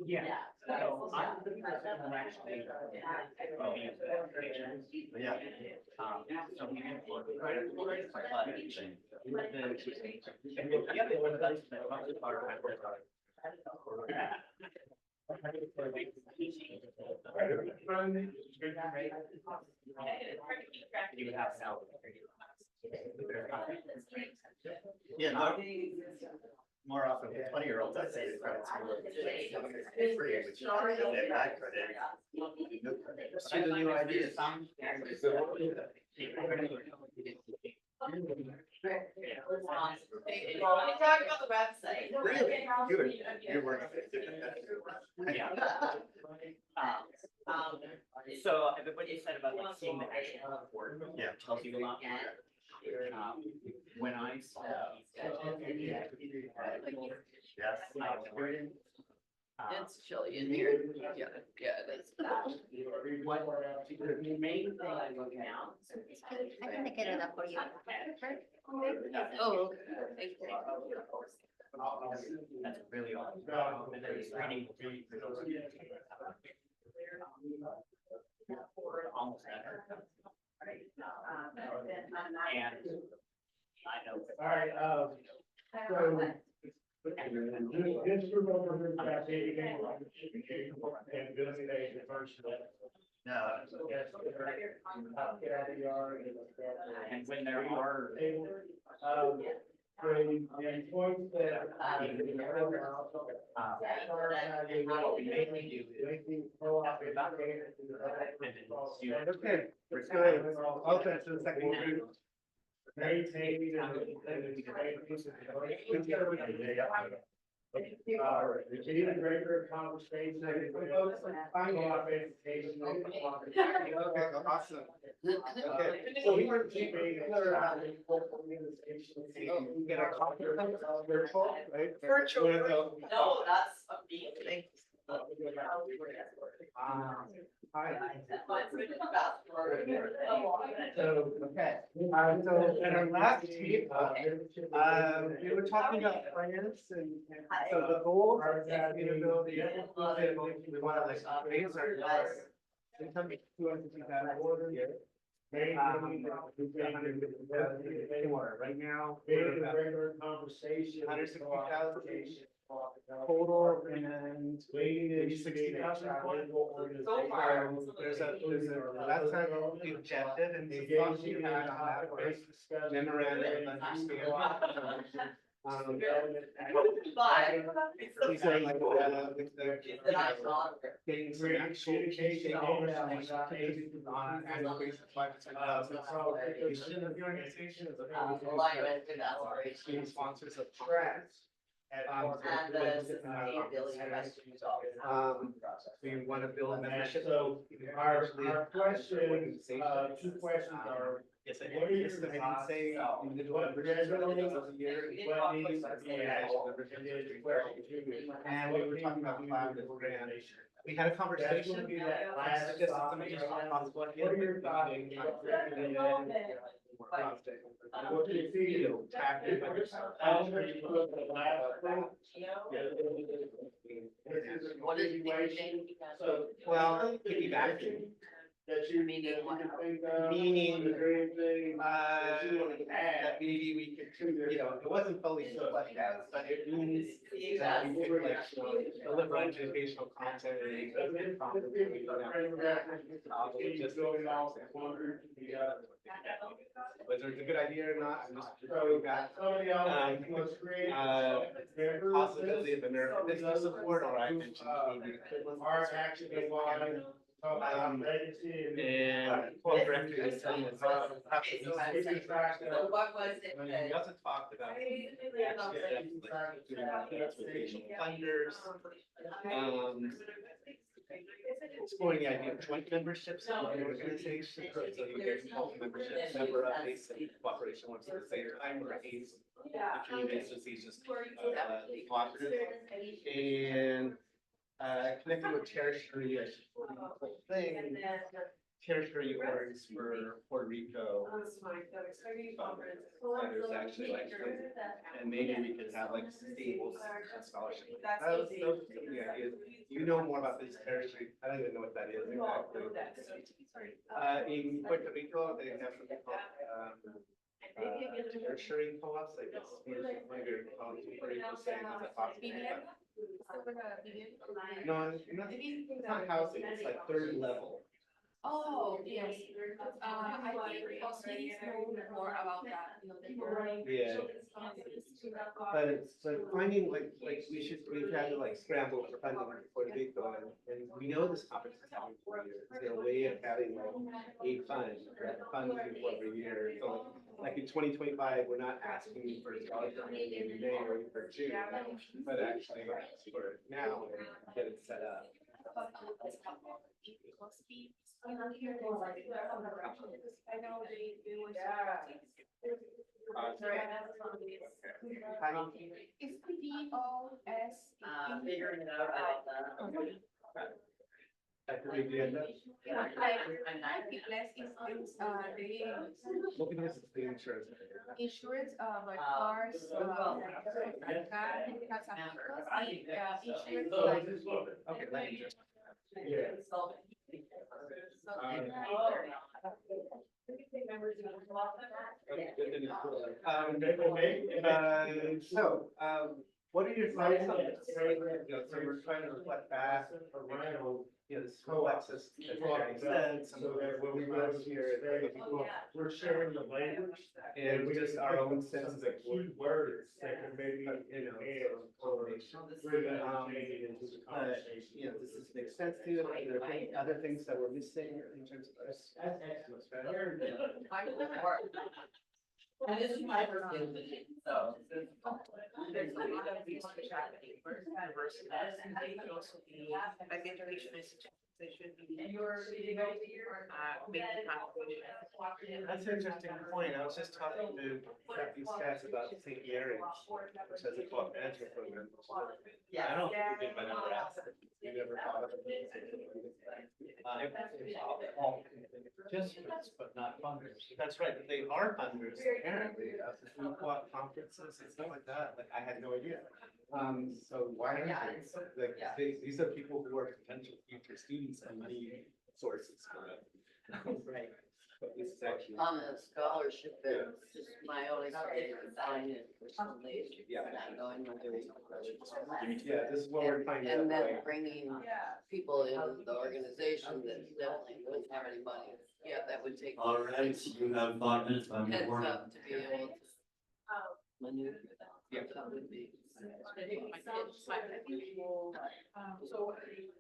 Yeah. So I'm the person who actually. Yeah. So we can work right at the right spot. The other one that's much harder. You have now. Yeah, more often, 20-year-olds, I say the credits are free, which is bad credit. See the new ideas. Well, we talked about the website. You're working. Yeah. So what you said about like seeing the actual report. Yeah. Tells you a lot more. When I saw. It's chilly in here. Yeah, it is. What, the main thing I look at. I'm gonna get it up for you. Oh, thank you. That's really all. And then it's reading. Almost there. And I know. All right, so. This group over here, got the game, and Billy, they first. No. And when there are. The points that. What we mainly do is. Okay, we're good. Open to the second group. Maintaining it's even greater conversation. Follow-up education. Okay, awesome. Okay, so we were keeping. Get our conference virtual, right? Virtual. No, that's amazing. Hi. So, Okay, so in our last meeting, we were talking about finance and so the goals are sustainability. We want to like raise our income to 250,000 a year. Right now, we're about Regular conversation. 160,000 total and maybe 60,000. So far. There's a, last time we objected and the thoughts you had on that was memorandum of understanding. He's saying like, with the. Getting some actual stakeholders on annual basis, 5%. Mission of the organization is a. Being sponsors of tracks. And the sustainability questions always. We want to build membership. So our question, two questions are. Yes, I What are your didn't say individual What membership revenue- of the year. What needs to be added? Membership. And then question two, And we were talking about cloud and brand. We had a conversation. That's gonna be that last Just stop. some additional possible. What are your thoughts? What do you feel? What is it? So. Well, piggybacking. That you Meaning what? think of. Meaning, Is there anything? that you wanna add? that maybe we could, it wasn't fully fleshed out, but it means that we could like, deliver educational content. Whether it's a good idea or not, I'm just throwing back. Somebody else wants to create. Possibility of American business support, or I mentioned. maybe equivalent. Our action is line. Vacancy And well, directly, I said, perhaps Okay, so it's- So what was it? And that- we also talked about transportation funders, exploring the idea of joint memberships in the organization. So you get multi membership, member of ACE and cooperation ones at the same time, or ACE, the community associations, cooperative. And connecting with tertiary, I should put the whole thing, tertiary orgs for Puerto Rico. There's actually like, and maybe we could have like stable scholarship. Those are the ideas. You know more about this tertiary, I don't even know what that is exactly. In Puerto Rico, they have something called, tertiary co-ops, like this. Maybe called Puerto Rico saying it's a possibility. No, it's not housing, it's like third level. Oh, yes. I think also needs to know more about that, Yeah. But it's like finding like we've had to like scramble for funding for Puerto Rico and we know this conference is happening for years. Is there a way of having like a fund you every year? So like in 2025, we're not asking for scholarship in May or for June, but actually for now and get it set up. It's DOS. Figuring it out about that. That could be the end of. Less is, The insurance. insurance, but Um, cars, well, car, insurance, Okay, let me just. What are your thoughts on this? So we're trying to reflect back around, this Alexis, as Jerry said, some of the, what we got here, We're sharing the language. and just our own senses of Key words that can maybe, combination. change into the conversation. Does this make sense to you? Are there other things that we're missing in terms of this? That's excellent. And this is my first visit, so. There's a lot of research happening, versus that, and they should also be, like education institutions, they should be. Making contributions. That's an interesting point. I was just talking to these guys about St. Mary's, which has a co-op management program. I don't think we did, but I never asked. You never thought of it. Participants, but not funders. That's right, but they are funders apparently, through co-op conferences and stuff like that, like I had no idea. So why aren't they, like, these are people who are potential future students and need sources for it. Right. But this is actually. On a scholarship, it's just my only way to find it for some reason. Yeah. Not knowing what they're. Yeah, this is what we're finding out. And then like, bringing people into the organization that definitely don't have any money. Yeah, that would take. All right, you have 5 minutes, by Heads warning. up to be able to maneuver that. Yeah. That would be. So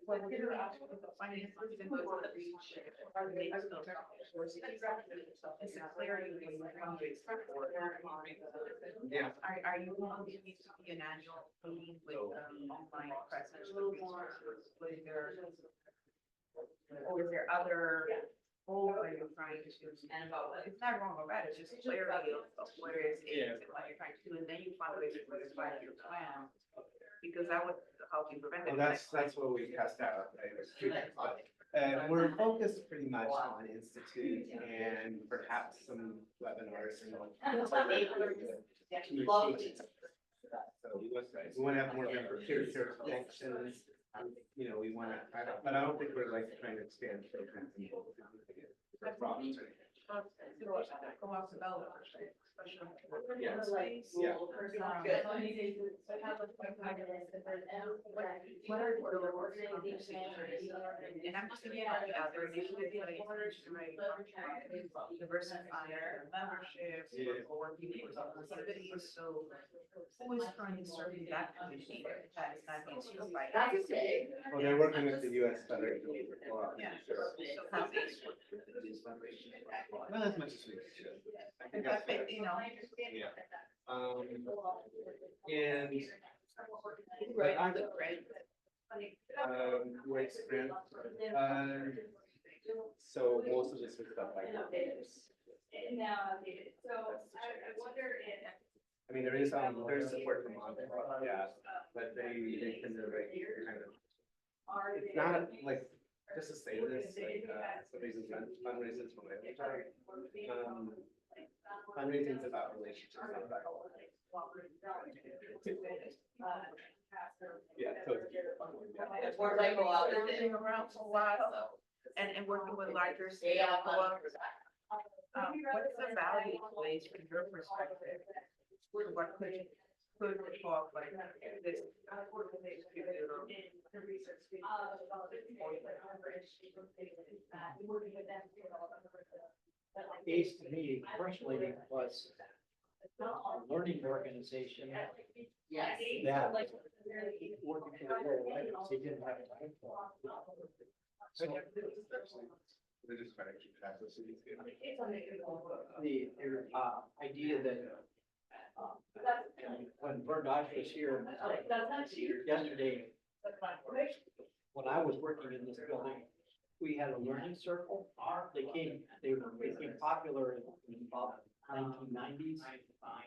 when we're asking for the finance, then we want to reach our next sources. It's a clarity when we're coming for. Yeah. Are you going to be an annual meeting with online presence of resources? Or is there other goals that you're trying to, and it's not wrong or bad, it's just clarity of where it's aimed and what you're trying to do, and then you find ways to put it by your plan. Because that would help you prevent it. Well, that's what we cast out, right? And we're focused pretty much on institute and perhaps some webinars and. communications. So we want to have more peer-to-peer connections. We want to, but I don't think we're like trying to expand programs. Problems. Co-op developers. Yes. Yeah. What are the organizations? And I'm just gonna help you out there, you should be like, diversify our memberships, or working with activities, so who is trying to serve that community that is not being served by? Well, they're working with the US Federation of Co-op. Yeah. So how they work with these fundraising. Not as much as we should. I think that's fair. Yeah. And. But I, White Sprint, so most of this is stuff like that. I mean, there is support from on, yeah, but they can do like kind of. It's not like, just to say this, like, somebody's fundraisers for my own time. Fundraising is about relationships, not about. Yeah, so it's. It's more like a lot of thing around for a while, and working with larger scale co-ops. What's the value place from your perspective? What could co-op like this? ACE to me personally was a learning organization Yes. that working for the world, they didn't have time for. So They're just trying to keep track of cities. the idea that when Vern Dodge was here yesterday, when I was working in this building, we had a learning circle. They became popular in about 1990s,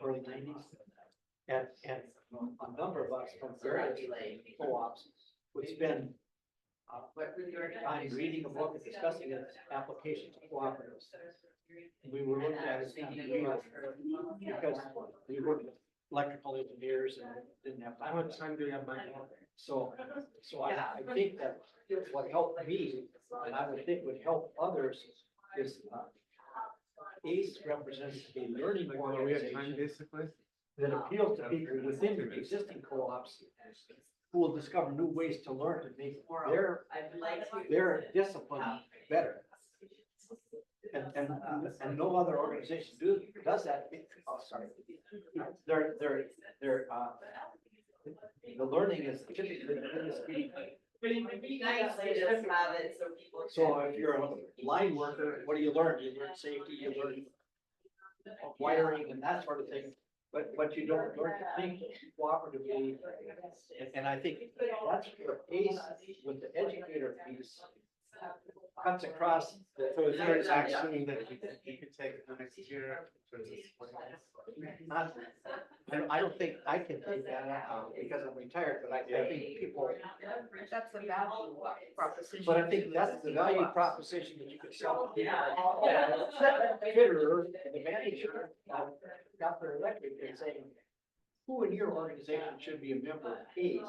early 90s. And a number of us from various co-ops would spend time reading a book and discussing its applications to cooperatives. We were looked at as kind of because we were electrical engineers and didn't have time. How much time do we have, Mike? So I think that what helped me, and I would think would help others, is ACE represents a learning Well, we have time organization basically? that appeals to people within the existing co-ops who will discover new ways to learn to make their discipline better. And no other organization does that. Oh, sorry. The learning is typically in the speed. So if you're a line worker, what do you learn? You learn safety, you learn wiring and that sort of thing. But you don't learn to think cooperatively. And I think that's where ACE with the educator piece cuts across. So is there an action that you could take next year? I don't think I can take that because I'm retired, but I think people, That's the value proposition. but I think that's the value proposition that you could sell to people. Fitterer, the manager of Calvert Electric is saying, who in your organization should be a member of ACE?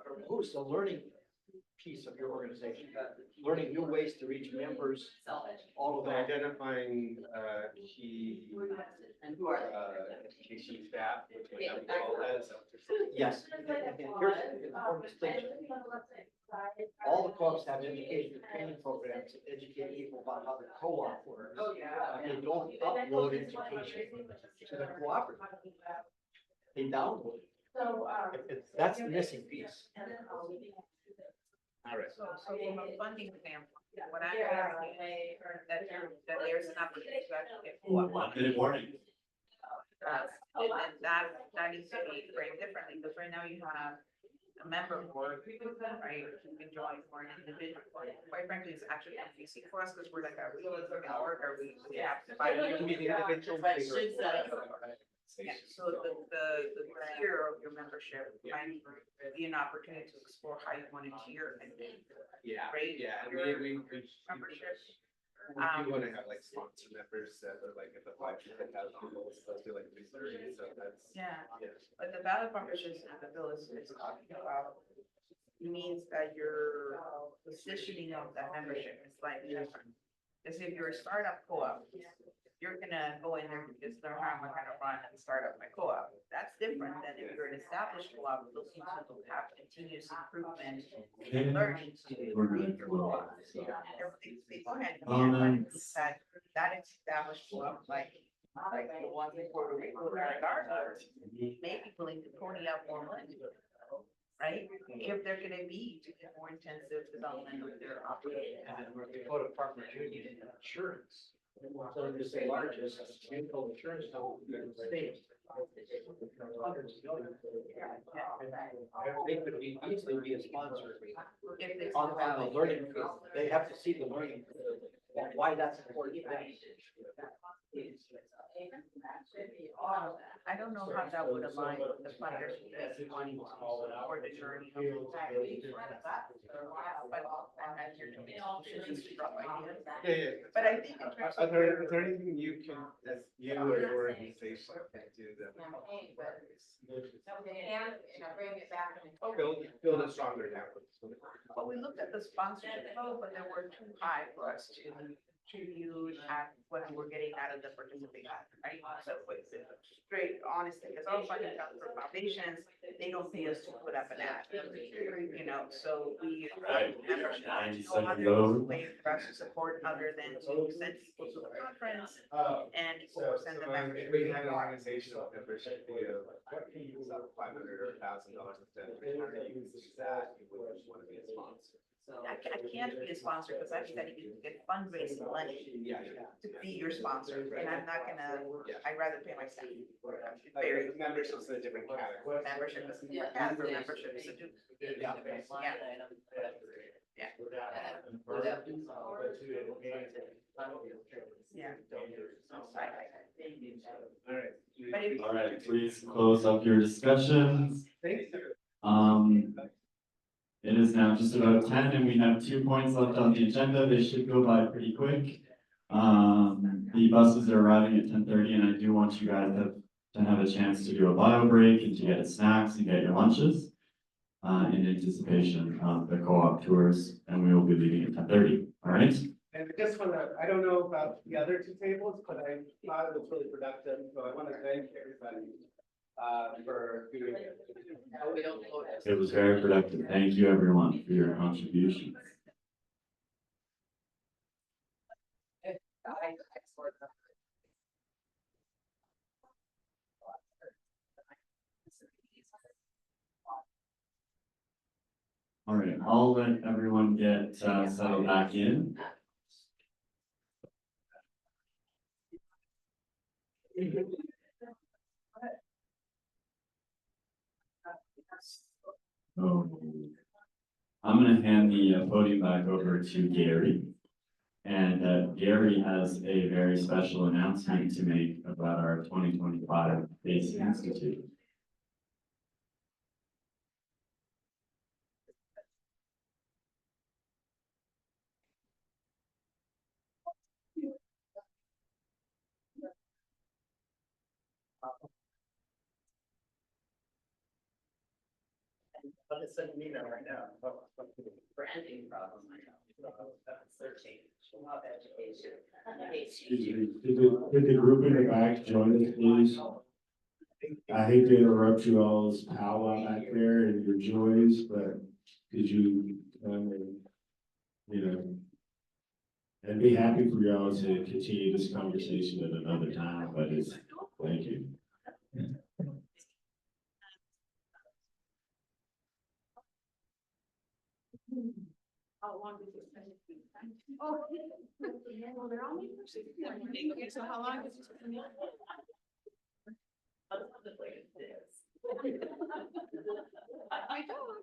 Or who's the learning piece of your organization? Learning new ways to reach members, all of that. Identifying, key, education staff, which we have all as. Yes. And here's the important distinction. All the co-ops have education and training programs to educate people about how the co-op works. And they don't upload education to the cooperative. They download it. That's the missing piece. All right. So from a funding standpoint, what I'm asking is that there's an opportunity to actually get co-op. Good morning. And that needs to be framed differently, because right now you have a member board, right, who can join for an individual. Quite frankly, it's actually confusing for us, because we're like, are we board, or we have to buy? Yeah, so the tier of your membership might be an opportunity to explore how you want to tier and Yeah, rate yeah, and your we membership. do wanna have like sponsor members that are like at the 5,000 people, let's do like research, so that's. Yeah, Yeah. but the value proposition of the bill is talking about means that your positioning of the membership is slightly different. Because if you're a startup co-op, you're gonna go in there because learn how I'm gonna run and start up my co-op. That's different than if you're an established co-op looking to have continuous improvement and learning to improve your co-op. They go ahead and that established co-op, like the ones in Puerto Rico, that are maybe willing to pony up more money. Right? If they're gonna be more intensive development of their operation. And then North Dakota Department of Union and Insurance. So it's the largest mutual insurance company in the state. Hundreds of millions. They could easily be a sponsor If they. on the learning curve. They have to see the learning curve, why that's important. I don't know how that would align with the funders wanting to support the journey of the Yeah. But I think in terms Are of. there anything you can, as you or your organization can do that? Build a stronger network. Well, we looked at the sponsorship vote, but they were too high for us to use at what we were getting out of the participation, right? So with straight honesty, because all funding comes from foundations, they don't pay us to put up an ad. You know, so we. Right. Membership, 90-second no other vote. way for us to support other than to send people to the conference and or send them If membership. we had an organizational membership fee of $500 or $1,000 instead, how do you use that? You wouldn't want to be a sponsor. I can't be a sponsor because I've said you can get fundraising money to be your sponsor, and I'm not gonna, I'd rather pay my staff. Very, Membership's in a different category. membership is, yeah, for membership is a. Yeah. Yeah. Yeah. All right. But if- All right, please close up your discussions. Thank you. It is now just about 10 and we have 2 points left on the agenda. They should go by pretty quick. The buses are arriving at 10:30 and I do want you guys to have a chance to do a bio break and to get snacks and get your lunches. In anticipation of the co-op tours, and we will be leaving at 10:30. All right? And I just wanna, I don't know about the other two tables, but I thought it was really productive, so I wanna thank everybody for doing it. It was very productive. Thank you, everyone, for your contributions. All right, I'll let everyone get settled back in. Oh. I'm gonna hand the podium back over to Gary. And Gary has a very special announcement to make about our 2025 ACE Institute. I'm just sending an email right now. Branding problem, I know. Searching, love education. Could the group in the back join us, please? I hate to interrupt you all's powwow back there and your joys, but could you, you know, and be happy for y'all to continue this conversation at another time, but it's, thank you. How long does it take? Oh, well, they're all meeting. Okay, so how long is it? I don't.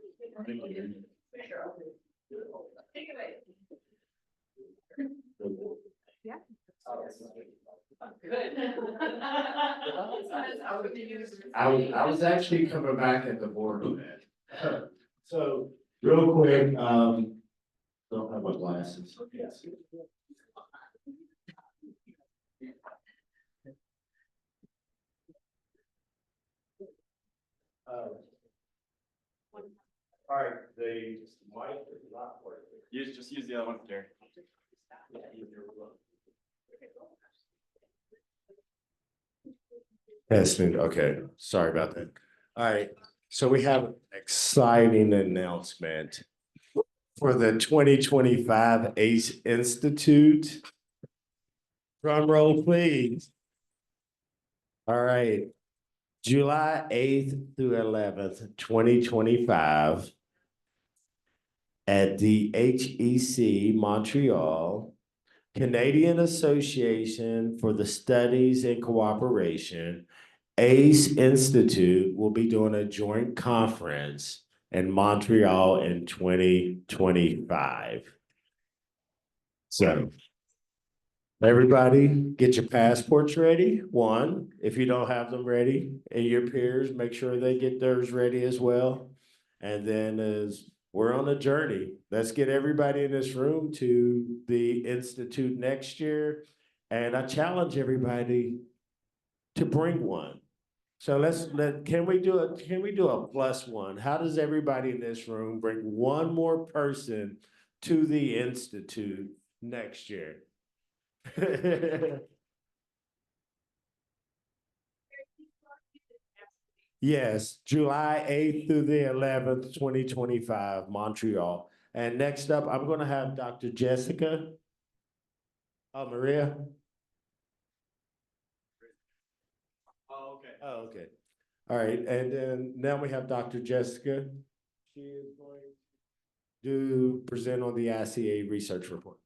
Yeah. Good. I was actually coming back at the board on that. So, real quick, don't have my glasses. Yes. All right, the mic is not working. Just use the other one, Gary. Testing, okay, sorry about that. All right, so we have an exciting announcement for the 2025 ACE Institute. Drum roll, please. All right, July 8th through 11th, 2025 at the HEC Montreal, Canadian Association for the Studies in Cooperation, ACE Institute will be doing a joint conference in Montreal in 2025. So, everybody get your passports ready. One, if you don't have them ready, and your peers, make sure they get theirs ready as well. And then as we're on a journey, let's get everybody in this room to the Institute next year. And I challenge everybody to bring one. So can we do a +1? How does everybody in this room bring one more person to the Institute next year? Yes, July 8th through the 11th, 2025, Montreal. And next up, I'm gonna have Dr. Jessica. Oh, Maria? Oh, okay. Oh, okay. All right, and then now we have Dr. Jessica. She is going to present on the ICA research report.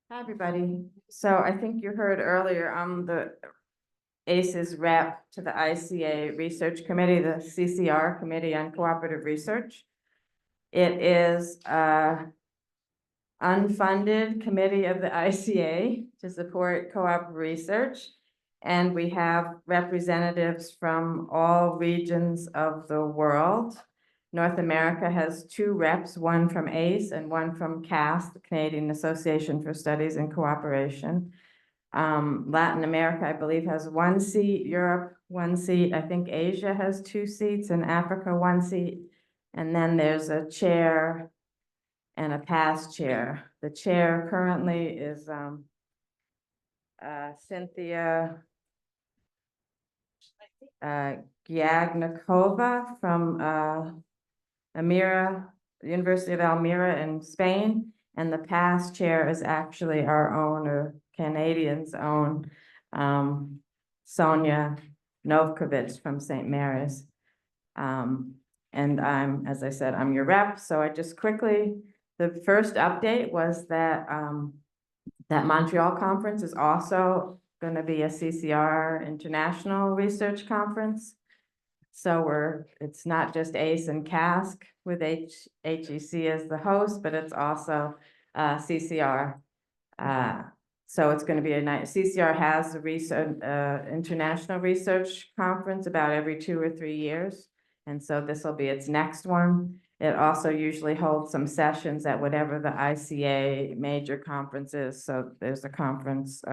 Hi, everybody. So I think you heard earlier, I'm the ACE's rep to the ICA Research Committee, the CCR Committee on Cooperative Research. It is a unfunded committee of the ICA to support co-op research. And we have representatives from all regions of the world. North America has 2 reps, one from ACE and one from CAS, the Canadian Association for Studies in Cooperation. Latin America, I believe, has 1 seat, Europe, 1 seat. I think Asia has 2 seats, and Africa, 1 seat. And then there's a chair and a past chair. The chair currently is Cynthia Giagnikova from Amira, the University of Almira in Spain. And the past chair is actually our own, or Canadians' own, Sonia Novkovich from St. Mary's. And I'm, as I said, I'm your rep, so I just quickly, the first update was that that Montreal conference is also gonna be a CCR International Research Conference. So it's not just ACE and CASC with HEC as the host, but it's also CCR. So it's gonna be a nice, CCR has a research, international research conference about every 2 or 3 years. And so this will be its next one. It also usually holds some sessions at whatever the ICA major conference is. So there's a conference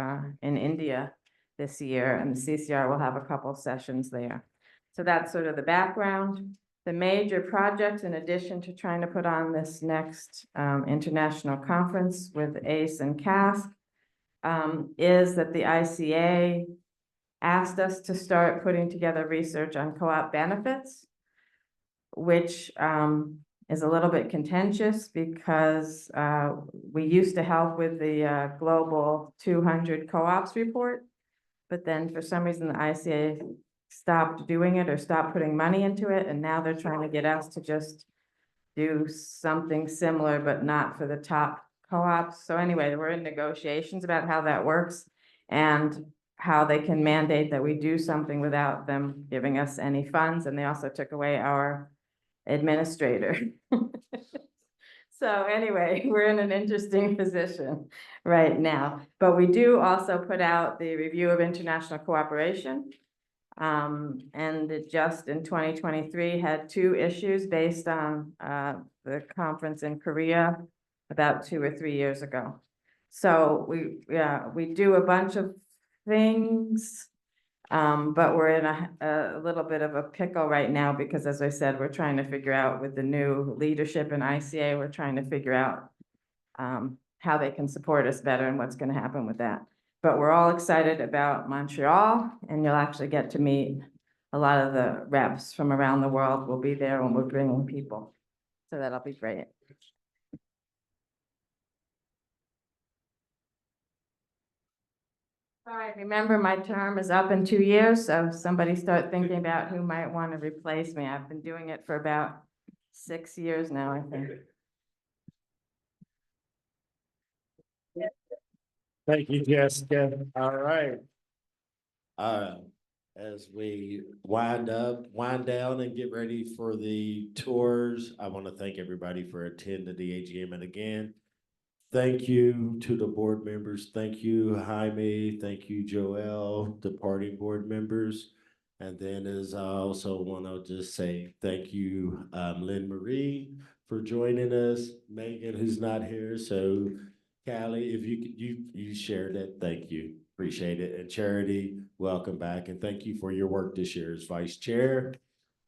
in India this year, and the CCR will have a couple sessions there. So that's sort of the background. The major project, in addition to trying to put on this next international conference with ACE and CASC, is that the ICA asked us to start putting together research on co-op benefits, which is a little bit contentious because we used to help with the Global 200 Co-ops report, but then for some reason the ICA stopped doing it or stopped putting money into it, and now they're trying to get us to just do something similar, but not for the top co-ops. So anyway, we're in negotiations about how that works and how they can mandate that we do something without them giving us any funds, and they also took away our administrator. So anyway, we're in an interesting position right now, but we do also put out the review of international cooperation. And it just in 2023 had 2 issues based on the conference in Korea about 2 or 3 years ago. So we do a bunch of things, but we're in a little bit of a pickle right now because, as I said, we're trying to figure out with the new leadership in ICA, we're trying to figure out how they can support us better and what's going to happen with that. But we're all excited about Montreal, and you'll actually get to meet a lot of the reps from around the world. Will be there when we're bringing people. So that'll be great. All right, remember my term is up in 2 years, so somebody start thinking about who might want to replace me. I've been doing it for about 6 years now, I think. Thank you, Jessica. All right. As we wind down and get ready for the tours, I want to thank everybody for attending the AGM. And again, thank you to the board members. Thank you, Jaime. Thank you, Joel, departing board members. And then as I also want to just say thank you, Lynn Marie, for joining us. Megan, who's not here. So Callie, if you shared it, thank you. Appreciate it. And Charity, welcome back. And thank you for your work this year as vice chair.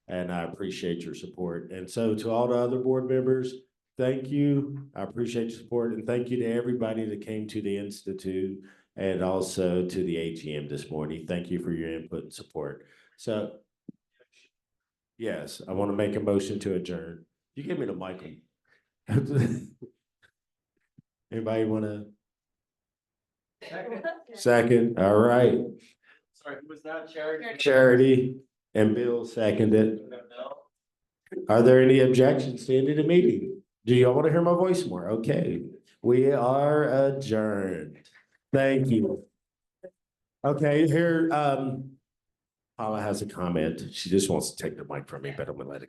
And I appreciate your support. And so to all the other board members, thank you. I appreciate your support. And thank you to everybody that came to the Institute and also to the AGM this morning. Thank you for your input and support. So, yes, I want to make a motion to adjourn. You give me the mic. Anybody want to? Second, all right. Sorry, who was that? Charity? Charity and Bill seconded. Are there any objections to ending the meeting? Do y'all want to hear my voice more? Okay, we are adjourned. Thank you. Okay, here, Paula has a comment. She just wants to take the mic from me, but I'm gonna let it